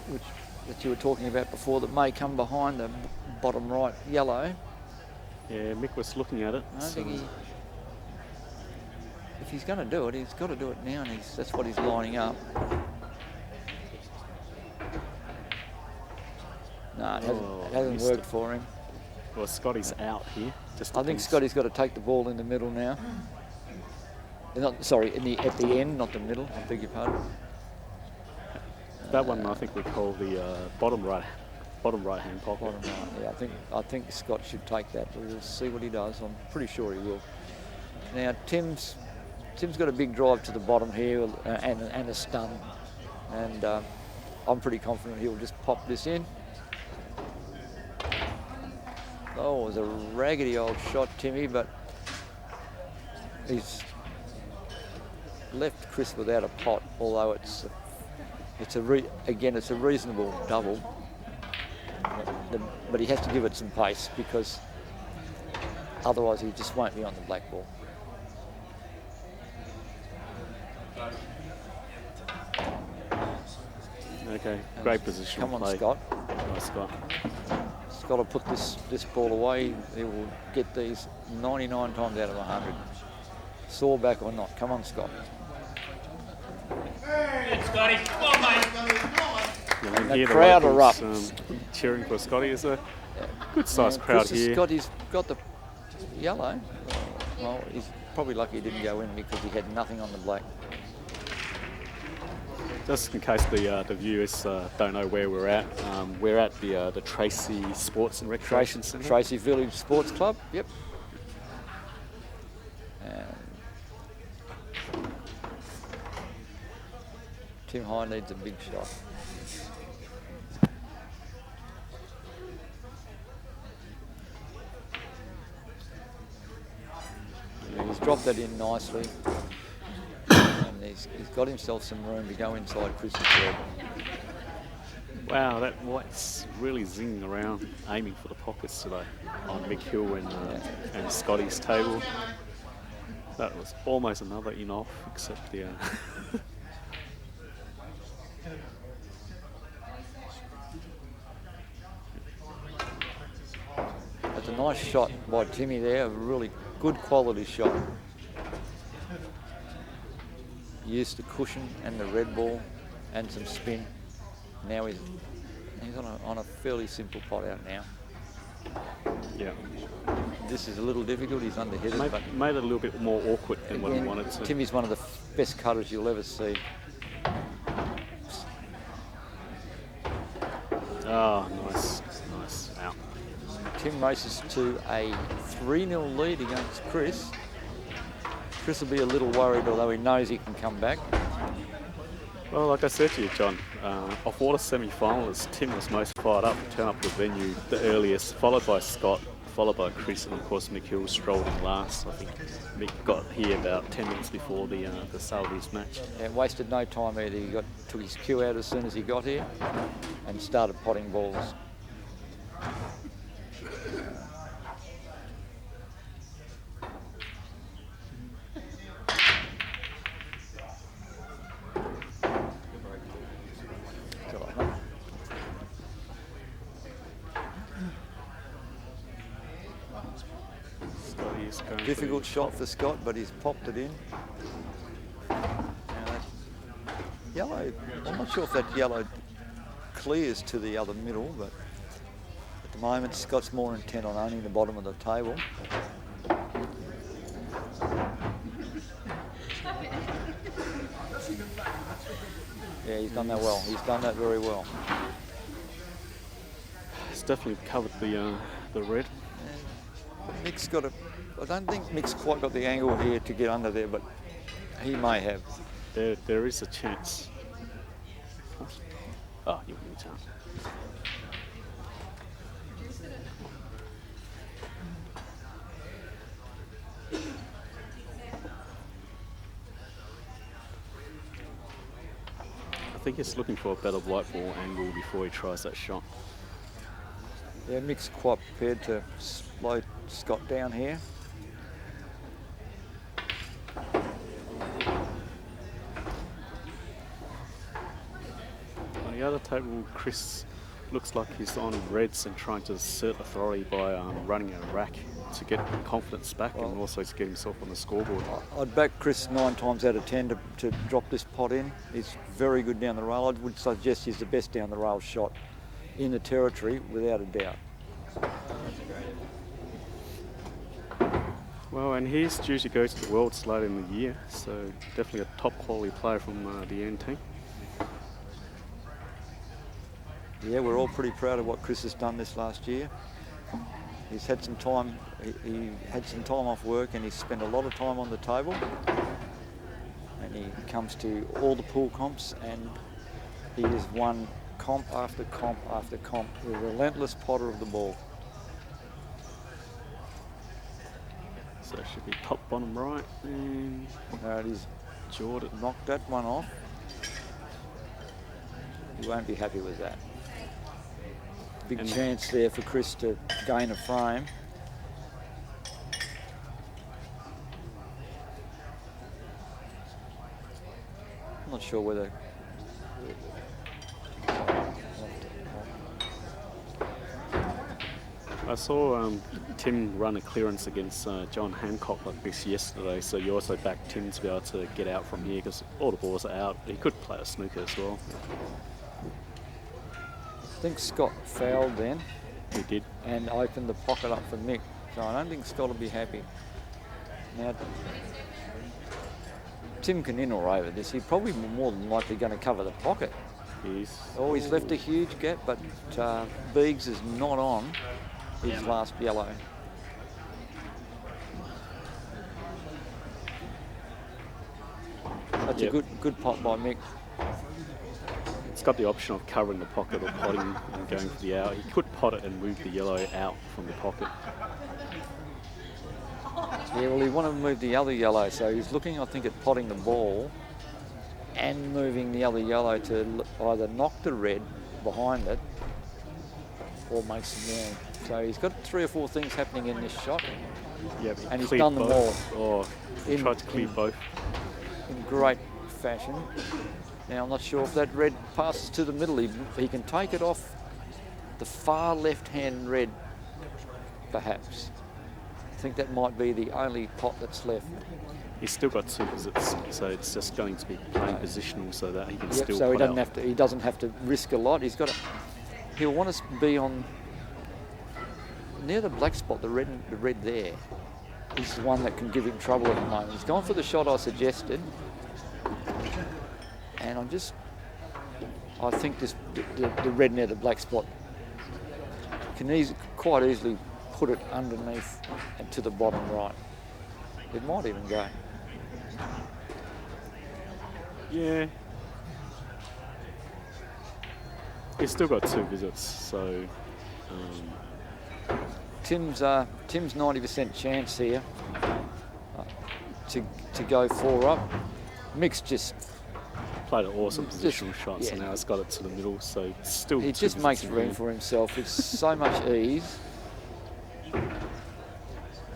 which that you were talking about before, that may come behind the bottom right yellow. Yeah, Mick was looking at it. I don't think if he's going to do it, he's got to do it now, and that's what he's lining up. No, it hasn't worked for him. Well, Scotty's out here. I think Scotty's got to take the ball in the middle now. Sorry, at the end, not the middle. I beg your pardon. That one I think we call the bottom right hand pocket. Bottom right. Yeah, I think Scott should take that. We'll see what he does. I'm pretty sure he will. Now Tim's got a big drive to the bottom here and a stun, and I'm pretty confident he'll just pop this in. Oh, it was a raggedy old shot, Timmy, but he's left Chris without a pot, although it's a reasonable double. But he has to give it some pace, because otherwise he just won't be on the black ball. Okay, great position. Come on, play. Scott. Nice, Scott. Scott will put this ball away. He will get these 99 times out of 100. Saw back or not. Come on, Scott. Good, Scotty. Come on, mate. And The here crowd the are up. locals, cheering for Scotty. Is a good sized crowd here. Scotty's got the yellow. Well, he's probably lucky he didn't go in because he had nothing on the black. Just in case the viewers don't know where we're at the Tracy Sports and Recreation Centre. Tracy Village Sports Club, yep. And Tim Hyde needs a big shot. Yeah, he's dropped that in nicely. And he's got himself some room to go inside Chris's head. Wow, that white's really zinging around, aiming for the pockets today on Mick Hill and Scotty's table. That was almost another in-off, except the... That's a nice shot by Timmy there, a really good quality shot. Used the cushion and the red ball and some spin. Now he's on a fairly simple pot out now. Yeah. This is a little difficult, he's underheaded, but Made it a little bit more awkward than what we wanted to. Timmy's one of the best cutters you'll ever see. Oh, nice, out. Tim races to a 3-0 lead against Chris. Chris will be a little worried, although he knows he can come back. Well, like I said to you, John, of all the semi-finalists, Tim was most fired up to turn up to the venue the earliest, followed by Scott, followed by Chris, and of course Mick Hill strolled in last. I think Mick got here about 10 minutes before the start of his match. Yeah, wasted no time either. He took his cue out as soon as he got here and started potting balls. Difficult shot for Scott, but he's popped it in. Now that yellow, I'm not sure if that yellow clears to the other middle, but at the moment Scott's more intent on owning the bottom of the table. Yeah, he's done that well. He's done that very well. He's definitely covered the red. Mick's got I don't think Mick's quite got the angle here to get under there, but he may have. There is a chance. Oh, you need to. I think he's looking for a better white ball angle before he tries that shot. Yeah, Mick's quite prepared to slow Scott down here. On the other table, Chris looks like he's on reds and trying to assert authority by running a rack to get confidence back and also to get himself on the scoreboard. I'd back Chris 9 times out of 10 to drop this pot in. He's very good down the rail. I would suggest he's the best down the rail shot in the territory without a doubt. Well, and he's due to go to the Worlds later in the year, so definitely a top quality player from the N team. Yeah, we're all pretty proud of what Chris has done this last year. He's had some time, he had some time off work and he's spent a lot of time on the table. And he comes to all the pool comps and he has won comp after comp after comp. A relentless potter of the ball. So it should be top, bottom, right, and He's Jordan. knocked that one off. He won't be happy with that. Big And chance there for Chris to gain a frame. I'm not sure whether... I saw Tim run a clearance against John Hancock like this yesterday, so you also backed Tim to be able to get out from here because all the balls are out. He could play a snooker as well. I think Scott fouled then He did. and opened the pocket up for Mick. So I don't think Scott will be happy. Now, Tim can in or over this. He's probably more than likely going to cover the pocket. He's Oh, he's left a huge gap, but Beags is not on his last yellow. That's a good pot by Mick. It's got the option of covering the pocket or potting and going for the out. He could pot it and move the yellow out from the pocket. Yeah, well, he wanted to move the other yellow, so he's looking, I think, at potting the ball and moving the other yellow to either knock the red behind it or make some room. So he's got 3 or 4 things happening in this shot, Yeah, and he's done them all Oh, he tried to clear both. in great fashion. Now, I'm not sure if that red passes to the middle. He can take it off the far left-hand red, perhaps. I think that might be the only pot that's left. He's still got 2 visits, so it's just going to be playing positional so that he can Yep, still so he pot doesn't out. have to. He doesn't have to risk a lot. He'll want to be on near the black spot. The red there is the one that can give him trouble at the moment. He's gone for the shot I suggested, and I think the red near the black spot can quite easily put it underneath and to the bottom right. It might even go. Yeah. He's still got 2 visits, so Tim's 90% chance here to go 4 up. Mick's just played an awesome positional shot, so yeah. now it's got it to the middle, so it's still he 2 just makes visits in room hand. for himself. It's so much ease.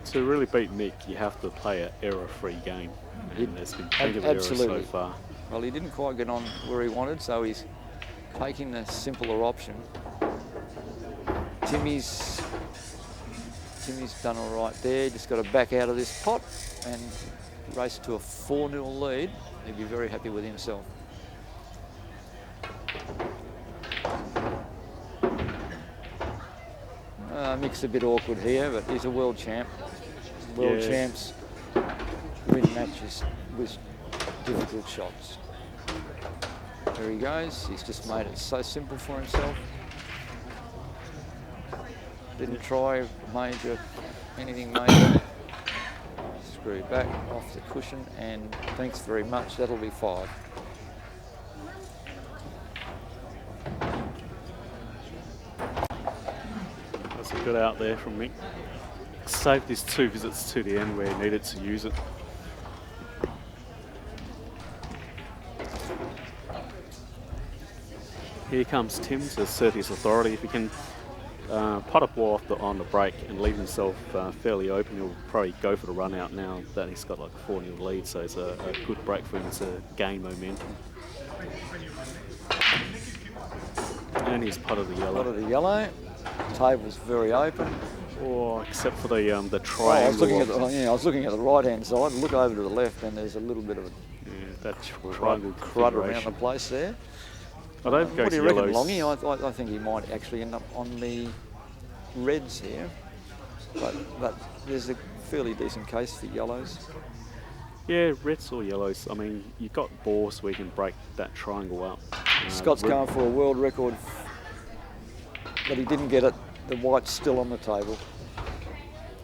To really beat Mick, you have to play an error-free game, and there's been plenty of errors so Absolutely. far. Well, he didn't quite get on where he wanted, so he's taking the simpler option. Timmy's done all right there. Just got to back out of this pot and race to a 4-0 lead. He'd be very happy with himself. Mick's a bit awkward here, but he's a world champ. World Yeah. champs win matches with difficult shots. There he goes. He's just made it so simple for himself. Didn't try anything major. Screw back off the cushion, and thanks very much. That'll be 5. Good out there from Mick. Saved his 2 visits to the end where he needed to use it. Here comes Tim to assert his authority. If he can pot a ball on the break and leave himself fairly open, he'll probably go for the run out now that he's got like a 4-0 lead, so it's a good break for him to gain momentum. And he's potted the yellow. Potted the yellow. Table's very open. Oh, except for the Oh, I triangle. I was looking at the right-hand side. Look over to the left, and there's a little bit of a that triangle crud around the configuration. place there. I don't go What do to you reckon, yellows. Longy? I think he might actually end up on the reds here, but there's a fairly decent case for yellows. Yeah, reds or yellows. I mean, you've got balls where you can break that triangle up. Scott's going for a world record, but he didn't get it. The white's still on the table.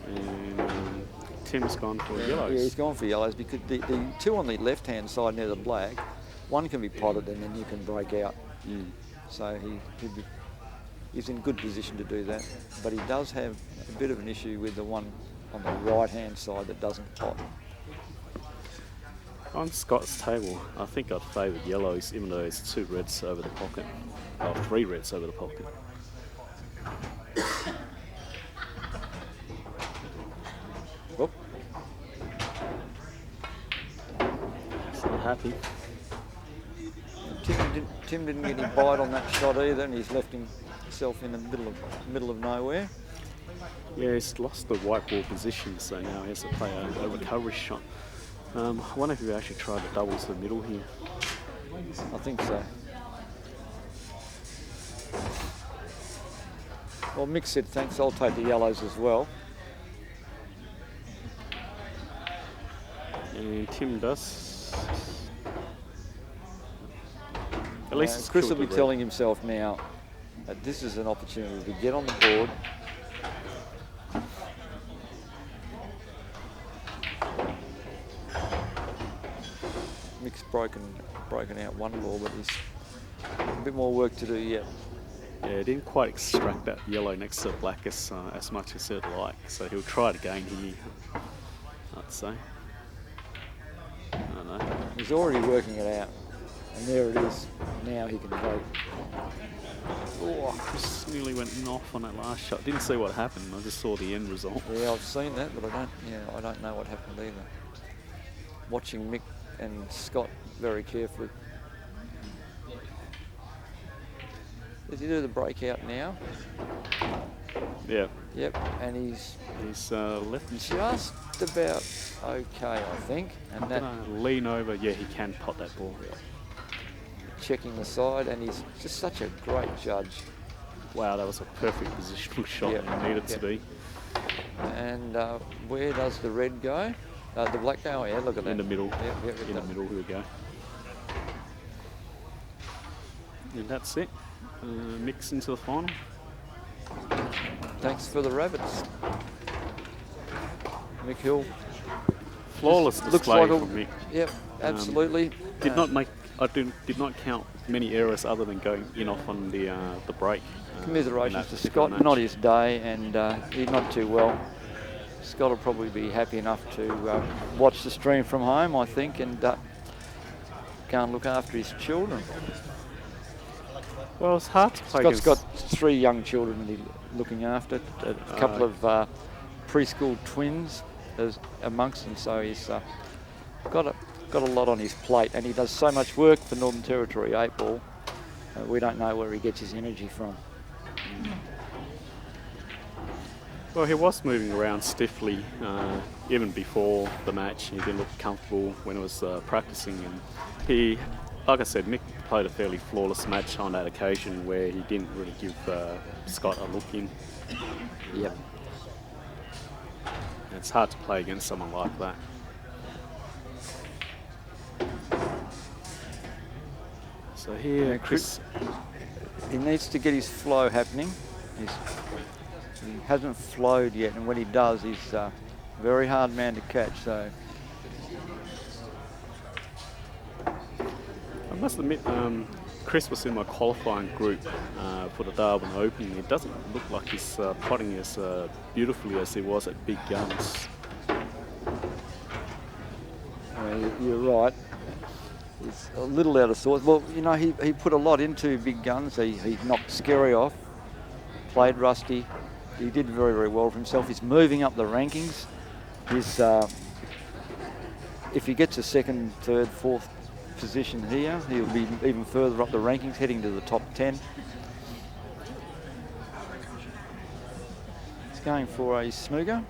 And Tim's gone for yellows. Yeah, he's gone for yellows because the 2 on the left-hand side near the black, one can be potted and then you can break out. So he's in good position to do that. But he does have a bit of an issue with the one on the right-hand side that doesn't pot. On Scott's table, I think I'd favour yellows, even though there's 2 reds over the pocket, or 3 reds over the pocket. Whoop. He's not happy. Tim didn't get any bite on that shot either, and he's left himself in the middle of nowhere. Yeah, he's lost the white ball position, so now he has to play a recovery shot. I wonder if he actually tried to double to the middle here. I think so. Well, Mick said thanks. I'll take the yellows as well. And Tim does. At least it's Chris will killed be the red. telling himself now that this is an opportunity to get on the board. Mick's broken out one ball, but he's a bit more work to do yet. Yeah, he didn't quite extract that yellow next to the black as much as he'd like, so he'll try it again here, I'd say. I don't know. He's already working it out, and there it is. Now he can vote. Oh, just nearly went off on that last shot. Didn't see what happened. I just saw the end result. Yeah, I've seen that, but I don't know what happened either. Watching Mick and Scott very carefully. Does he do the breakout now? Yeah, Yep, and he's left. just about okay, I think. And that Lean over. Yeah, he can pot that ball. checking the side, and he's just such a great judge. Wow, that was a perfect positional shot. Yeah, It needed to be. And where does the red go? The black go? Oh, yeah, look at that. In the middle. Yep, In the middle, here we go. And that's it. Mix into the final. Thanks for the rabbits. Mick Hill. Flawless Looks display like a- from Mick. Yep, absolutely. I did not count many errors other than going in off on the break. in Commiserations that to particular Scott. match. Not his day, and he's not too well. Scott will probably be happy enough to watch the stream from home, I think, and go and look after his children. Well, it's hard to play Scott's against. got 3 young children that he's looking after, a couple of preschool twins amongst them, so he's got a lot on his plate, and he does so much work for Northern Territory 8-ball. We don't know where he gets his energy from. Well, he was moving around stiffly even before the match. He didn't look comfortable when he was practicing, and he, like I said, Mick played a fairly flawless match on that occasion where he didn't really give Scott a look in. Yep. It's hard to play against someone like that. So here, Yeah, Chris. He needs to get his flow happening. He hasn't flowed yet, and when he does, he's a very hard man to catch. So I must admit, Chris was in my qualifying group for the Darwin Open. It doesn't look like he's putting as beautifully as he was at Big Guns. You're right. He's a little out of sorts. Well, you know, he put a lot into Big Guns. He knocked Scary off, played Rusty. He did very, very well for himself. He's moving up the rankings. He's, if he gets a second, third, fourth position here, he'll be even further up the rankings, heading to the top 10. He's going for a snooker.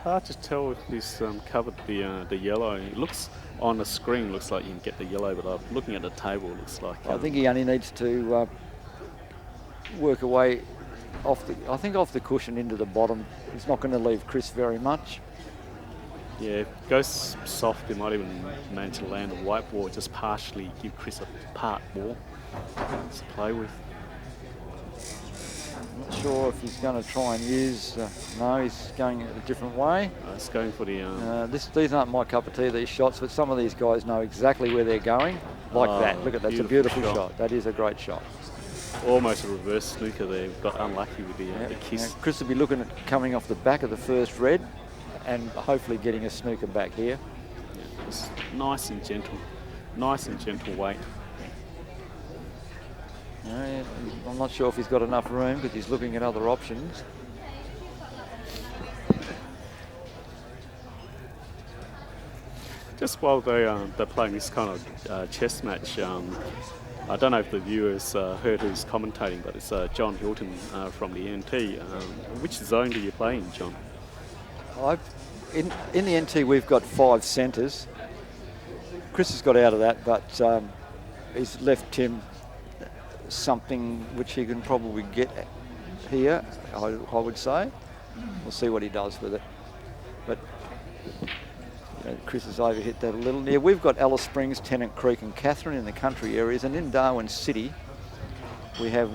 Hard to tell if he's covered the yellow. It looks on the screen, looks like you can get the yellow, but looking at the table, it looks like. I think he only needs to work away off the cushion into the bottom. He's not going to leave Chris very much. Yeah, goes soft. He might even manage to land a white ball, just partially give Chris a part ball to play with. I'm not sure if he's going to try and use. No, he's going a different way. He's going for the. These aren't my cup of tea, these shots, but some of these guys know exactly where they're going. Like that. Look at that. That's a beautiful shot. That is a great shot. Almost a reverse snooker there. Got unlucky with the kiss. Yeah, Chris will be looking at coming off the back of the first red and hopefully getting a snooker back here. Yeah, it's nice and gentle weight. I'm not sure if he's got enough room because he's looking at other options. Just while they're playing this kind of chess match, I don't know if the viewers heard who's commentating, but it's John Hilton from the NT. Which zone do you play in, John? In the NT, we've got 5 centres. Chris has got out of that, but he's left Tim something which he can probably get here, I would say. We'll see what he does with it. But you know, Chris has overhit that a little. Yeah, we've got Alice Springs, Tennant Creek and Katherine in the country areas, and in Darwin City we have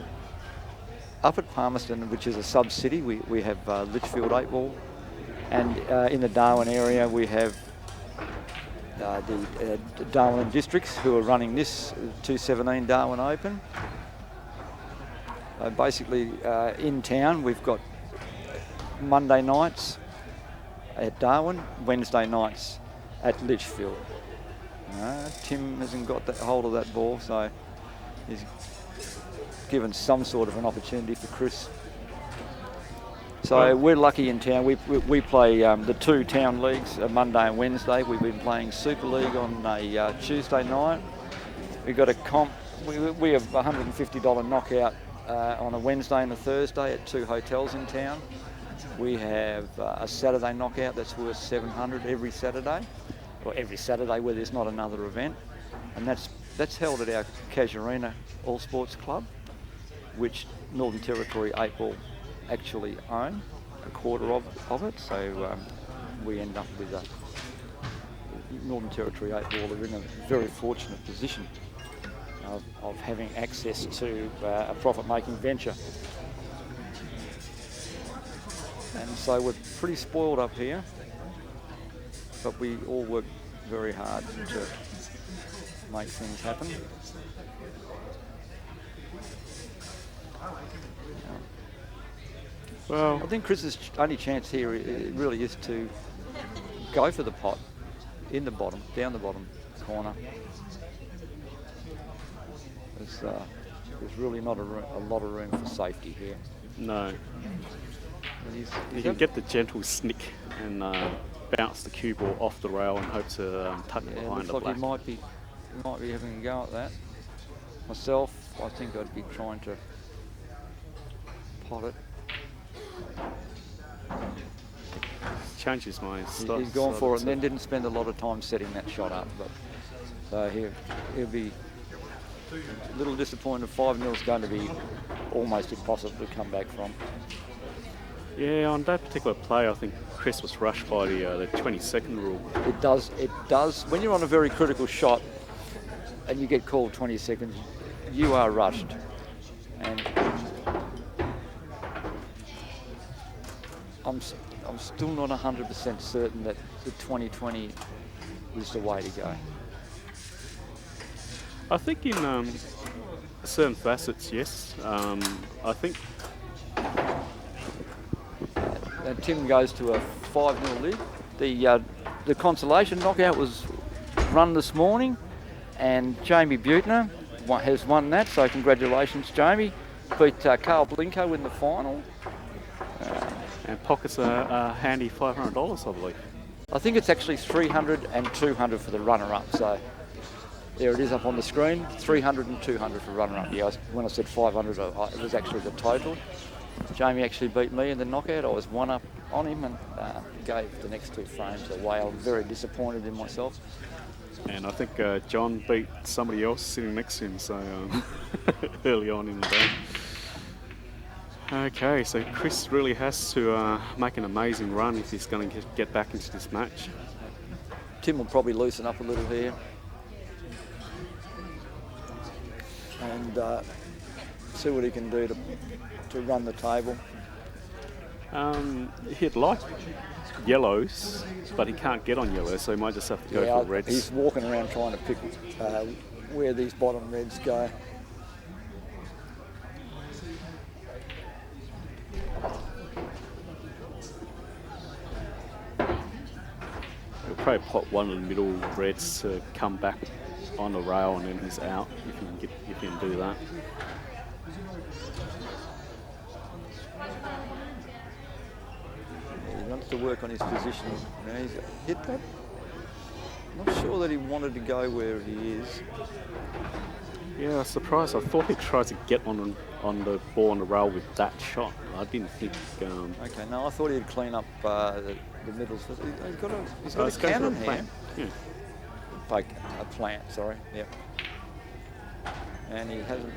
up at Palmerston, which is a sub-city, we have Litchfield 8 Ball, and in the Darwin area we have the Darwin districts who are running this 217 Darwin Open. Basically in town we've got Monday nights at Darwin, Wednesday nights at Litchfield. Tim hasn't got that hold of that ball, so he's given some sort of an opportunity for Chris. So we're lucky in town. We play the 2 town leagues, Monday and Wednesday. We've been playing Super League on a Tuesday night. We've got a comp. We have a $150 knockout on a Wednesday and a Thursday at 2 hotels in town. We have a Saturday knockout that's worth $700 every Saturday, or every Saturday where there's not another event, and that's held at our Casuarina All Sports Club, which Northern Territory 8 Ball actually own a quarter of it. So we end up with a Northern Territory 8 Ball are in a very fortunate position of having access to a profit-making venture. And so we're pretty spoiled up here, but we all work very hard to make things happen. Well, I think Chris's only chance here really is to go for the pot in the bottom, down the bottom corner. There's really not a lot of room for safety here. no. You He's can get the gentle snick and bounce the cue ball off the rail and hope to tuck it behind the looks like black. he might be having a go at that. Myself, I think I'd be trying to pot it. Changed his mind. He's gone for it and then didn't spend a lot of time setting that shot up. But so he'll be a little disappointed. 5-0 is going to be almost impossible to come back from. Yeah, on that particular play, I think Chris was rushed by the 20-second rule. It does. When you're on a very critical shot and you get called 20 seconds, you are rushed. And I'm still not 100% certain that the 2020 is the way to go. I think in certain facets, yes. I think And Tim goes to a 5-0 lead. The consolation knockout was run this morning, and Jamie Butner has won that, so congratulations, Jamie. Beat Carl Blinko in the final. and pockets a handy $500, I believe. I think it's actually 300 and 200 for the runner-up, so there it is up on the screen, 300 and 200 for runner-up. Yeah, when I said 500, it was actually the total. Jamie actually beat me in the knockout. I was 1 up on him and gave the next 2 frames away. I was very disappointed in myself. And I think John beat somebody else sitting next to him, so early on in the day. Okay, so Chris really has to make an amazing run if he's going to get back into this match. Tim will probably loosen up a little here. And see what he can do to run the table. He'd like yellows, but he can't get on yellows, so he might just have to go for reds. He's walking around trying to pick where these bottom reds go. He'll probably pot one of the middle reds to come back on the rail, and then he's out if he can do that. He wants to work on his position. Now he's hit that. Not sure that he wanted to go where he is. Yeah, I was surprised. I thought he tried to get on the ball on the rail with that shot. I didn't think. Okay, no, I thought he'd clean up the middles. He's got a cannon here. Yeah. A plant, sorry. Yep. And he hasn't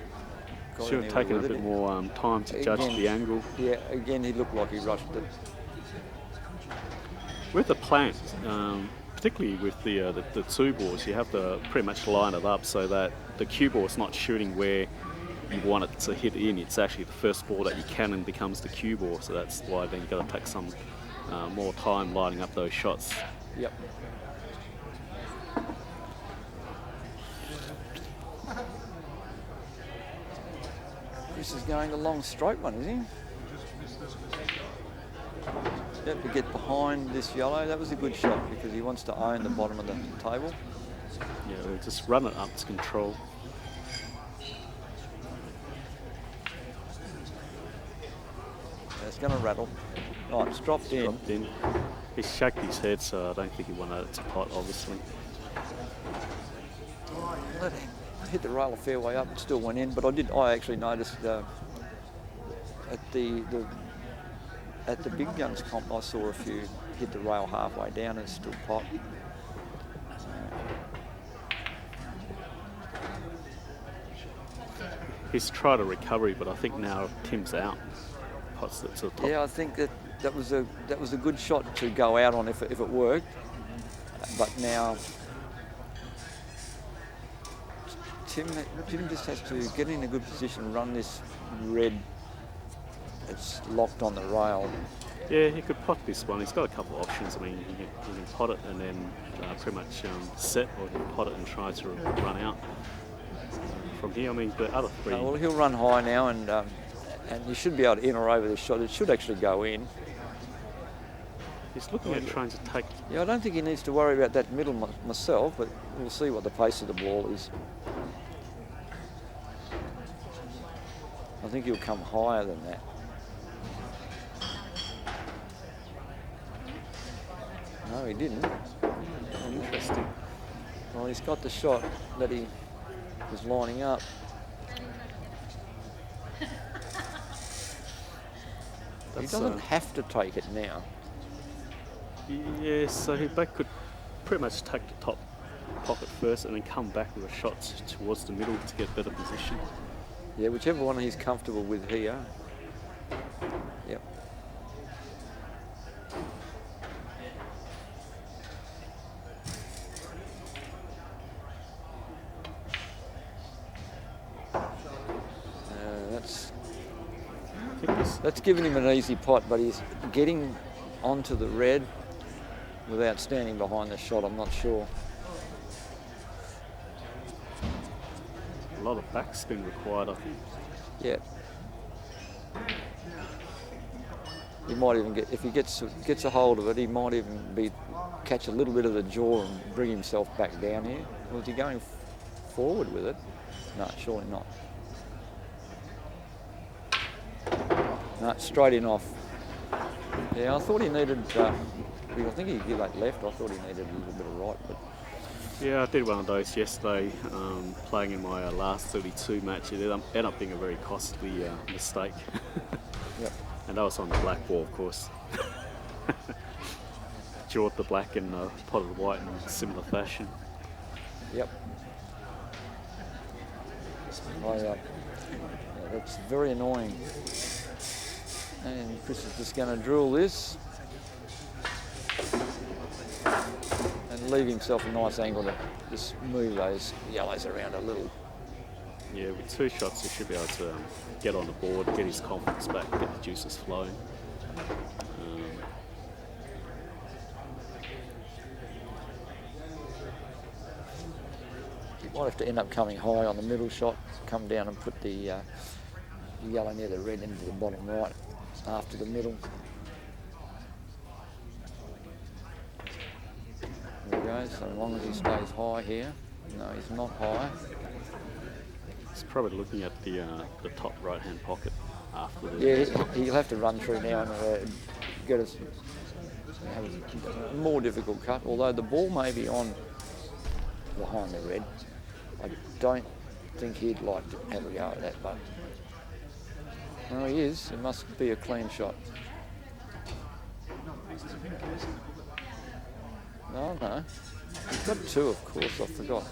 got Should have taken a bit more time to judge the angle. Yeah, again, he looked like he rushed it. With the plant, particularly with the 2 balls, you have to pretty much line it up so that the cue ball is not shooting where you want it to hit in. It's actually the first ball that you cannon becomes the cue ball, so that's why then you've got to take some more time lining up those shots. Yep. Chris is going the long straight one, is he? Yep, to get behind this yellow. That was a good shot because he wants to own the bottom of the table. Yeah, just run it up to control. It's going to rattle. Oh, it's dropped in. Dropped in. He shaking his head, so I don't think he wanted it to pot, obviously. Let him hit the rail a fair way up. It still went in, but I actually noticed at the big guns comp, I saw a few hit the rail halfway down and still pot. He's tried a recovery, but I think now Tim's out. Pots it to the top. Yeah, I think that was a good shot to go out on if it worked. But now Tim just has to get in a good position and run this red. It's locked on the rail. Yeah, he could pot this one. He's got a couple of options. I mean, he can pot it and then pretty much set, or he can pot it and try to run out from here. I mean, the other 3... Well, he'll run high now, and you should be able to in or over this shot. It should actually go in. He's looking at trying to take... Yeah, I don't think he needs to worry about that middle myself, but we'll see what the pace of the ball is. I think he'll come higher than that. No, he didn't. Interesting. Well, he's got the shot that he was lining up. He doesn't have to take it now. Yeah, so he could pretty much take the top pocket first and then come back with a shot towards the middle to get better position. Yeah, whichever one he's comfortable with here. Yep. That's giving him an easy pot, but he's getting onto the red without standing behind the shot. I'm not sure. lot of backspin required, I think. Yeah. He might even get, if he gets a hold of it, he might even catch a little bit of the jaw and bring himself back down here. Was he going forward with it? No, surely not. No, straight in off. Yeah, I thought he needed, I think he gave that left, I thought he needed a little bit of right, but Yeah, I did one of those yesterday, playing in my last 32 match. It ended up being a very costly mistake. yep. And that was on the black ball, of course. Jawed the black and potted white in a similar fashion. Yep. Yeah, that's very annoying. And Chris is just going to drill this and leave himself a nice angle to just move those yellows around a little. Yeah, with 2 shots he should be able to get on the board, get his confidence back, get the juices flowing. He might have to end up coming high on the middle shot, come down and put the yellow near the red into the bottom right after the middle. There we go, so as long as he stays high here. No, he's not high. He's probably looking at the top right-hand pocket after the... Yeah, he'll have to run through now and get us have a more difficult cut, although the ball may be on behind the red. I don't think he'd like to have a go at that, but no, he is. It must be a clean shot. No. He's got 2, of course, I forgot.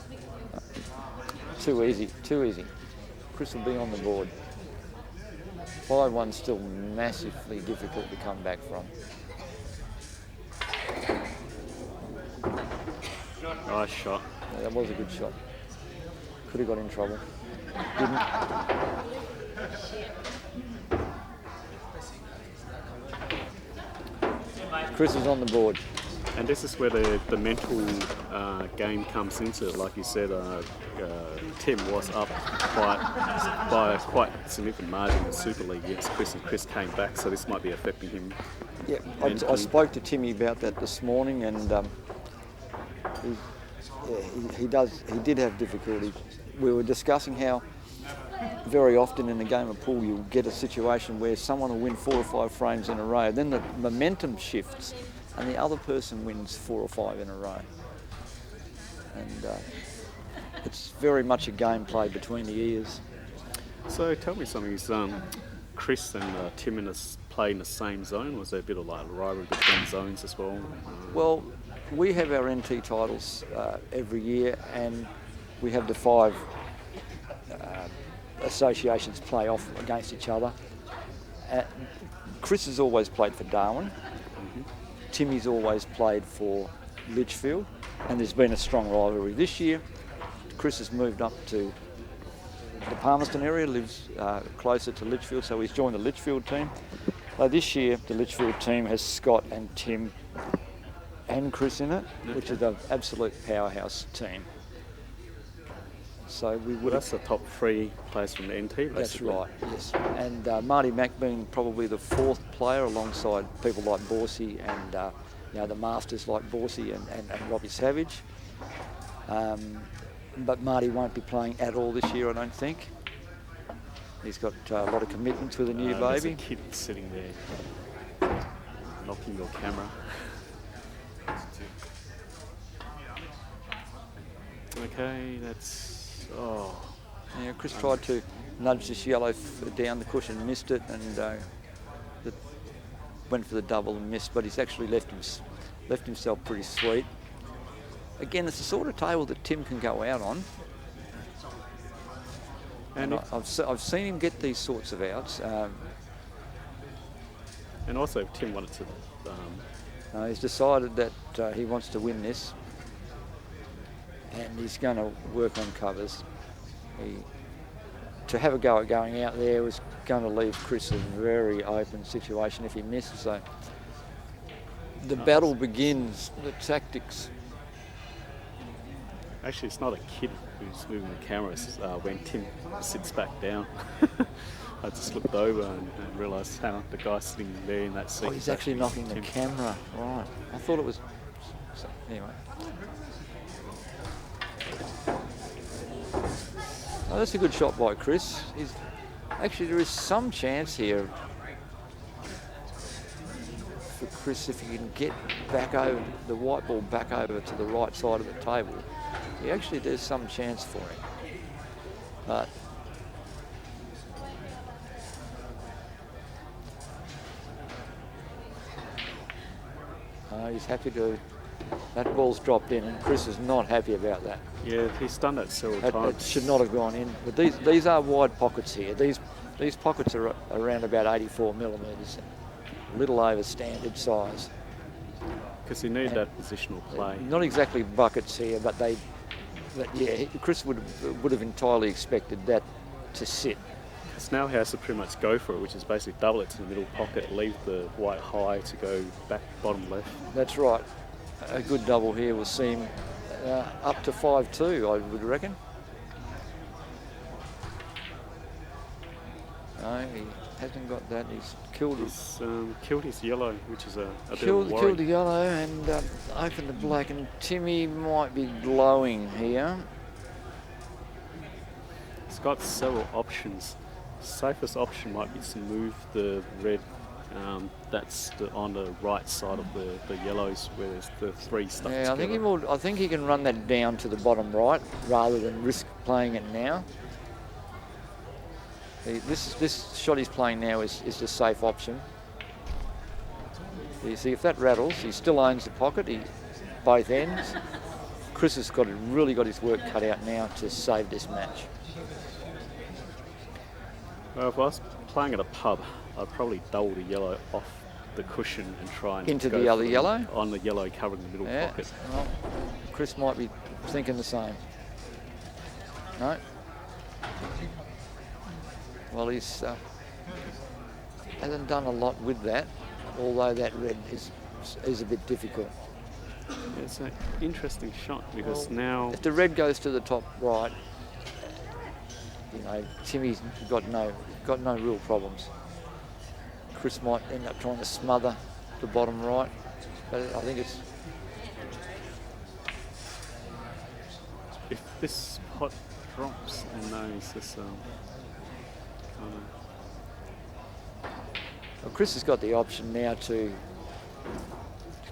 Too easy. Chris will be on the board. 5-1 still massively difficult to come back from. Nice shot. Yeah, that was a good shot. Could have got in trouble. Didn't. Chris is on the board. And this is where the mental game comes into it. Like you said, Tim was up by a quite significant margin in the Super League against Chris, and Chris came back, so this might be affecting him. Yeah, I spoke to Timmy about that this morning, and he did have difficulty. We were discussing how very often in a game of pool you'll get a situation where someone will win 4 or 5 frames in a row, then the momentum shifts and the other person wins 4 or 5 in a row. And it's very much a game played between the ears. So tell me something, is Chris and Tim play in the same zone? Was there a bit of like rivalry between zones as well? Well, we have our NT titles every year, and we have the 5 associations play off against each other. Chris has always played for Darwin. Timmy's always played for Litchfield, and there's been a strong rivalry this year. Chris has moved up to the Palmerston area, lives closer to Litchfield, so he's joined the Litchfield team. This year, the Litchfield team has Scott and Tim and Chris in it, which is an absolute powerhouse team. So we would. That's the top 3 players from the NT, basically. That's right, yes. And Marty Mack being probably the 4th player alongside people like Borsey and the masters like Borsey and Robbie Savage. But Marty won't be playing at all this year, I don't think. He's got a lot of commitments with a new There's baby. a kid sitting there, knocking your camera. Okay, that's... Oh. Yeah, Chris tried to nudge this yellow down the cushion, missed it, and went for the double and missed, but he's actually left himself pretty sweet. Again, it's the sort of table that Tim can go out on. And I've seen him get these sorts of outs. And also, if Tim wanted to... he's decided that he wants to win this, and he's going to work on covers. To have a go at going out there was going to leave Chris a very open situation if he missed. So the battle begins, the tactics. Actually, it's not a kid who's moving the camera. It's when Tim sits back down. I just looked over and realised how the guy sitting there in that seat. Oh, he's actually knocking the camera. Right. I thought it was... So, anyway. Oh, that's a good shot by Chris. Actually, there is some chance here for Chris if he can get back over the white ball back over to the right side of the table. He actually there's some chance for him, but he's happy to. That ball's dropped in, and Chris is not happy about that. Yeah, he's done that several times. It should not have gone in. But these are wide pockets here. These pockets are around about 84 millimetres, a little over standard size. Because you need that positional play. Not exactly buckets here, but Chris would have entirely expected that to sit. Because now he has to pretty much go for it, which is basically double it to the middle pocket, leave the white high to go back bottom left. That's right. A good double here will see him up to 5-2, I would reckon. No, he hasn't got that. He's killed his yellow, which is a bit of a killed worry. the yellow and opened the black. And Timmy might be glowing here. It's got several options. Safest option might be to move the red. That's on the right side of the yellows, where there's the three stuck Yeah, together. I think he can run that down to the bottom right rather than risk playing it now. This shot he's playing now is the safe option. You see, if that rattles, he still owns the pocket. Both ends. Chris has really got his work cut out now to save this match. Well, if I was playing at a pub, I'd probably double the yellow off the cushion and try and Into go the other for yellow? on the yellow covering the middle Yeah. pocket. Well, Chris might be thinking the same. No. Well, he's hasn't done a lot with that, although that red is a bit difficult. It's an interesting shot because now If the red goes to the top right, you know, Timmy's got no real problems. Chris might end up trying to smother the bottom right, but I think it's... if this pot drops and now he's just Well, Chris has got the option now to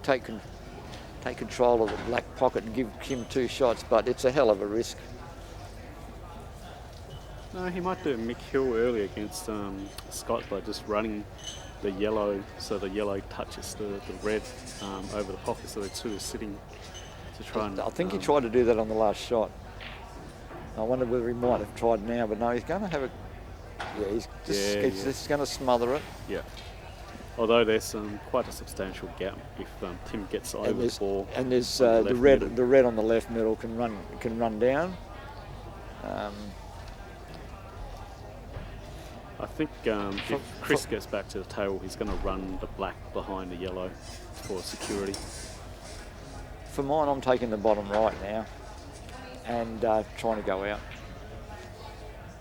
take control of the black pocket and give him 2 shots, but it's a hell of a risk. no, he might do a Mick Hill early against Scott by just running the yellow so the yellow touches the red over the pocket, so the two are sitting to try and... I think he tried to do that on the last shot. I wonder whether he might have tried now, but no, he's going to have a... Yeah, he's just going to smother it. Yeah. Although there's quite a substantial gap if Tim gets over the ball. And there's on the left middle. red on the left middle can run down. I think if Chris gets back to the table, he's going to run the black behind the yellow for security. For mine, I'm taking the bottom right now and trying to go out.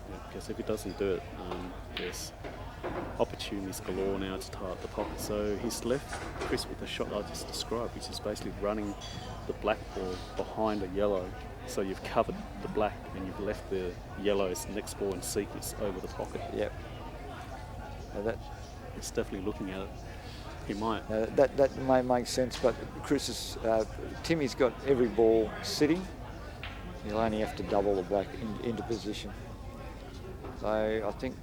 Yeah, because if he doesn't do it, there's opportunities galore now to tie up the pocket. So he's left Chris with the shot I just described, which is basically running the black ball behind the yellow. So you've covered the black and you've left the yellow's next ball in sequence over the pocket. Yep. Now He's definitely looking at it. He might. that may make sense, but Timmy's got every ball sitting. He'll only have to double the black into position. So I think,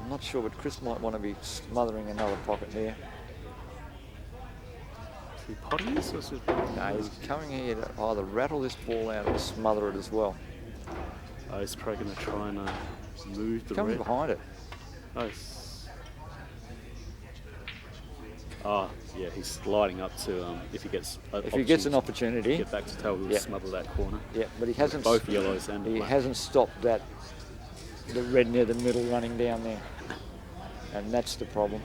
I'm not sure, but Chris might want to be smothering another pocket there. Is he potting this or is it... No, he's coming here to either rattle this ball out or smother it as well. Oh, he's probably going to try and move the Coming red. behind it. Yeah, he's sliding up to if he gets an opportunity, get back to table, he'll smother that corner. Yeah, but he hasn't. Both yellows and he black. hasn't stopped the red near the middle running down there, and that's the problem.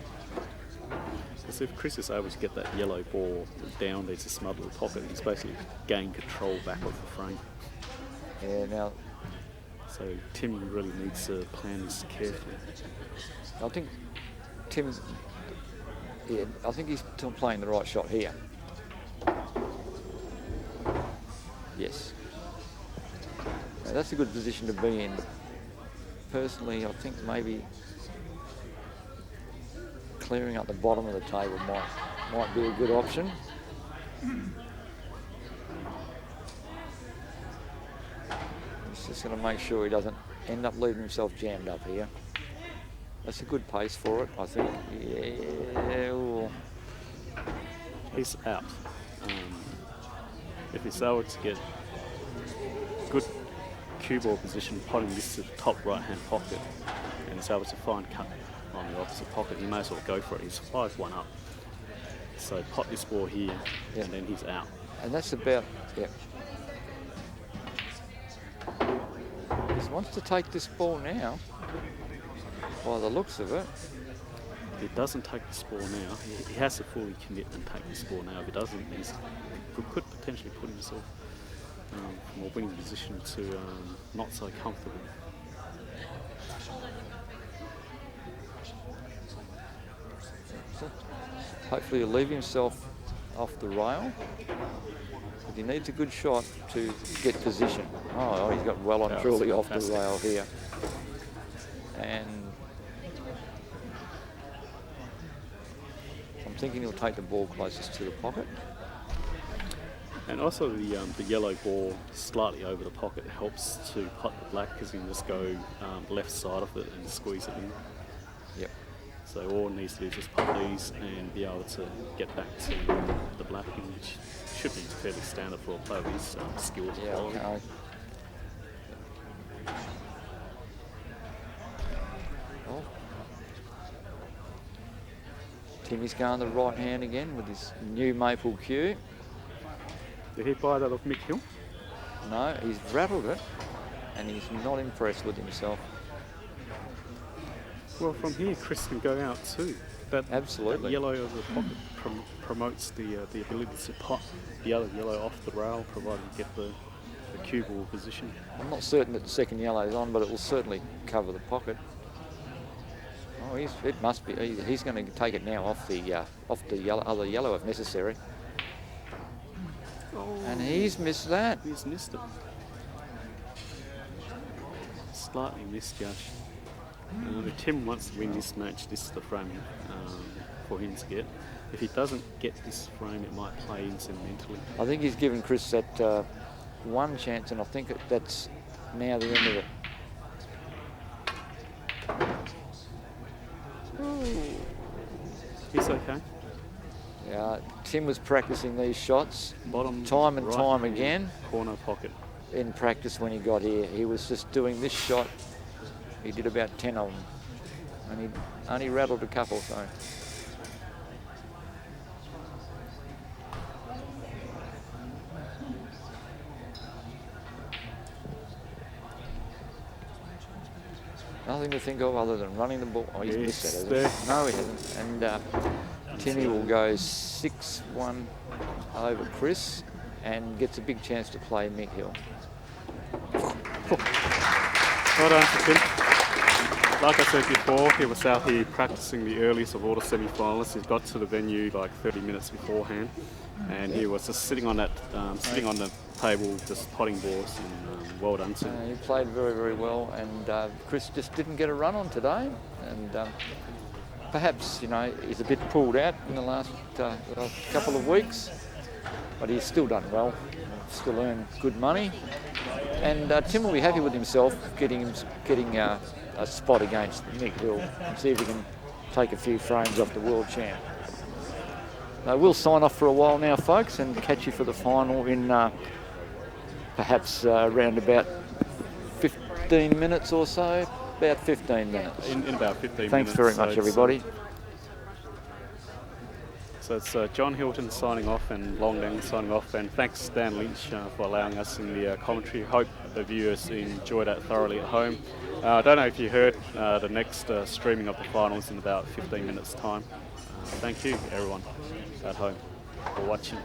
Because if Chris is able to get that yellow ball down there to smother the pocket, he's basically gained control back of the frame. Yeah, now, So Tim really needs to plan this carefully. I think Tim, yeah, I think he's still playing the right shot here. Yes. Now, that's a good position to be in. Personally, I think maybe clearing up the bottom of the table might be a good option. He's just going to make sure he doesn't end up leaving himself jammed up here. That's a good pace for it, I think. Yeah. Ooh. He's out. If he's able to get good cue ball position, potting this to the top right-hand pocket, and he's able to find cut on the opposite pocket, he may as well go for it. He's 5-1 up. So pot this ball here, Yeah. and then he's out. And that's about, yeah. He wants to take this ball now, by the looks of it. If he doesn't take this ball now, he has to fully commit and take this ball now. If he doesn't, he could potentially put himself from a winning position to not so comfortable. So hopefully he'll leave himself off the rail. But he needs a good shot to get position. Oh, he's got well and That truly was off the fantastic. rail here. And I'm thinking he'll take the ball closest to the pocket. And also the yellow ball slightly over the pocket helps to pot the black because he can just go left side of it and squeeze it in. Yep. So all it needs to do is just pot these and be able to get back to the black, which should be fairly standard for a player with his skills and Yeah, quality. okay. Oh. Timmy's going the right hand again with his new maple cue. Did he buy that off Mick Hill? No, he's rattled it and he's not impressed with himself. Well, from here, Chris can go out too. That Absolutely. yellow over the pocket promotes the ability to pot the other yellow off the rail, provided you get the cue ball position. I'm not certain that the second yellow is on, but it will certainly cover the pocket. Oh, it must be. He's going to take it now off the other yellow if necessary. Oh, And he's missed that. he's missed it. Slightly misjudged. If Tim wants to win this match, this is the frame for him to get. If he doesn't get this frame, it might play in sentimentally. I think he's given Chris that one chance, and I think that's now the end of it. He's okay. Yeah, Tim was practicing these shots Bottom time and right time hand again corner pocket. in practice when he got here. He was just doing this shot. He did about 10 of them, and he only rattled a couple, so. Nothing to think of other than running the ball. Oh, he's missed that, hasn't There. he? No, he hasn't. And Timmy will go 6-1 over Chris and gets a big chance to play Mick Hill. Well done to Tim. Like I said before, he was out here practicing the earliest of all the semi-finalists. He got to the venue like 30 minutes beforehand, and he was just sitting on that, sitting on the table, just potting balls. And well done to him. He played very, very well, and Chris just didn't get a run on today. And perhaps, you know, he's a bit pulled out in the last couple of weeks, but he's still done well, still earned good money. And Tim will be happy with himself getting a spot against Mick Hill and see if he can take a few frames off the world champ. We'll sign off for a while now, folks, and catch you for the final in perhaps around about 15 minutes or so. About 15 minutes. In about 15 minutes. Thanks very much, everybody. So it's John Hilton signing off and Long Dang signing off, and thanks Dan Lynch for allowing us in the commentary. Hope the viewers enjoyed that thoroughly at home. I don't know if you heard the next streaming of the finals in about 15 minutes time. Thank you everyone at home for watching.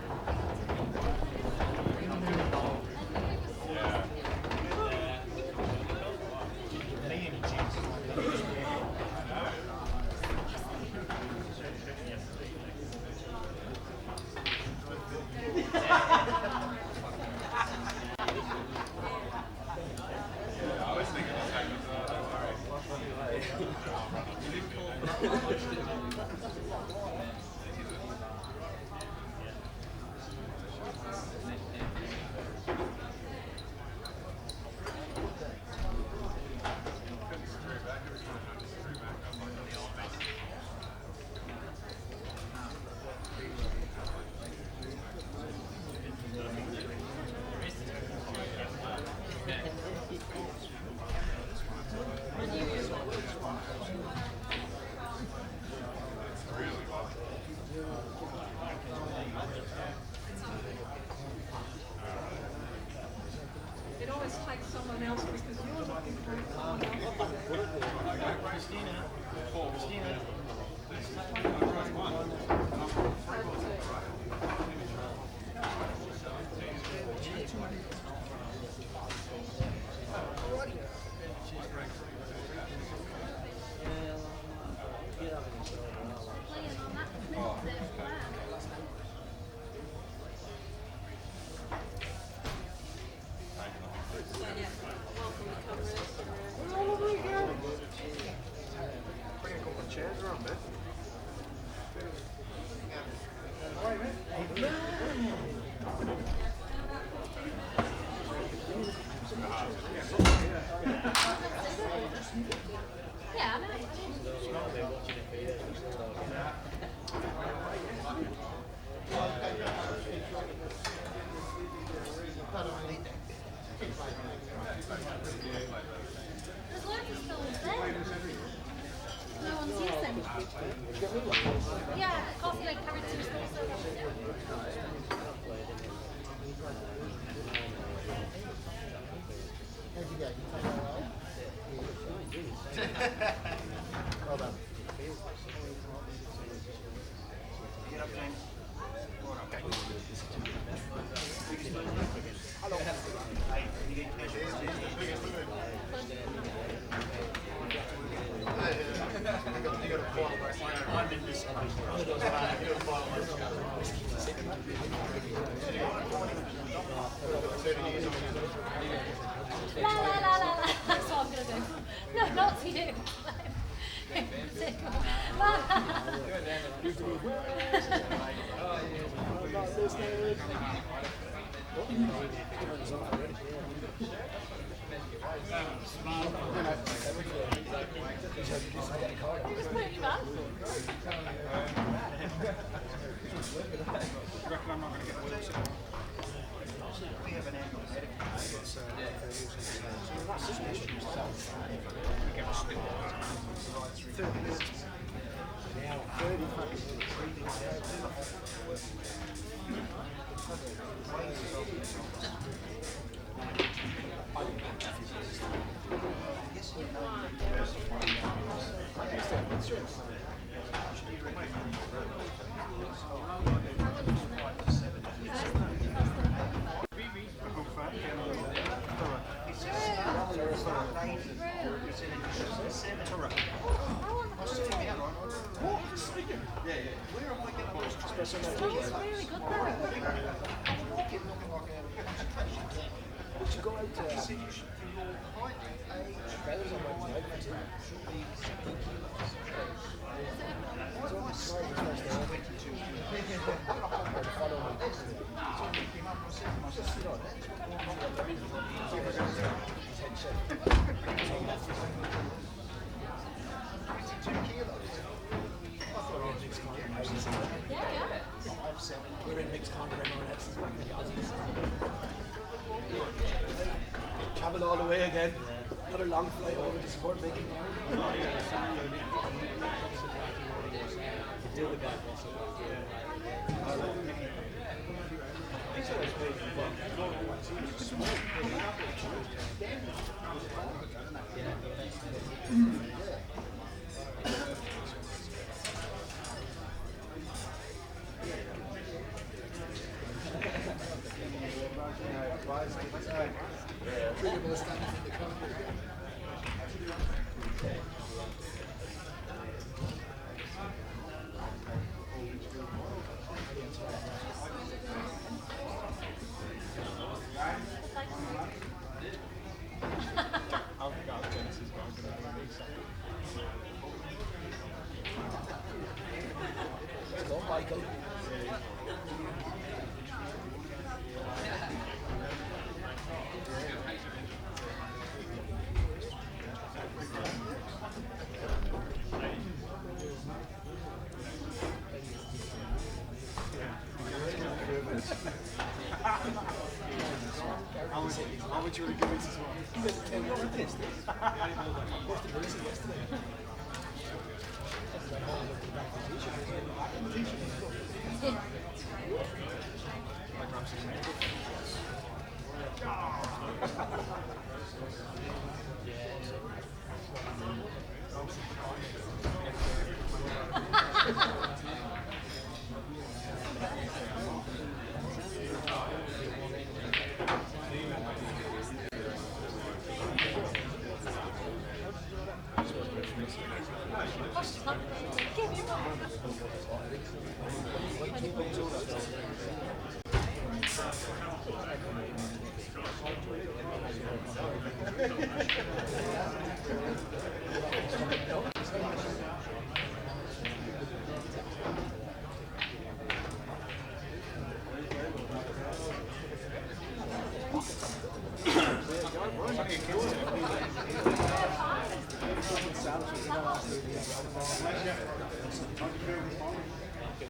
always take someone else because you're looking for someone else. Christina. Yeah, I know. There's loads of stones there. No one sees them. Yeah, of course they carried two stones there. Well done. La la la la la. That's what I'm gonna do. No, not to you. La la Just put it back. It's really good though. We're in Mick's corner, everyone else is back in the Aussies. Travel all the way again. Another long flight over to support Mickey. Michael. How would you really give it as well? You're pissed.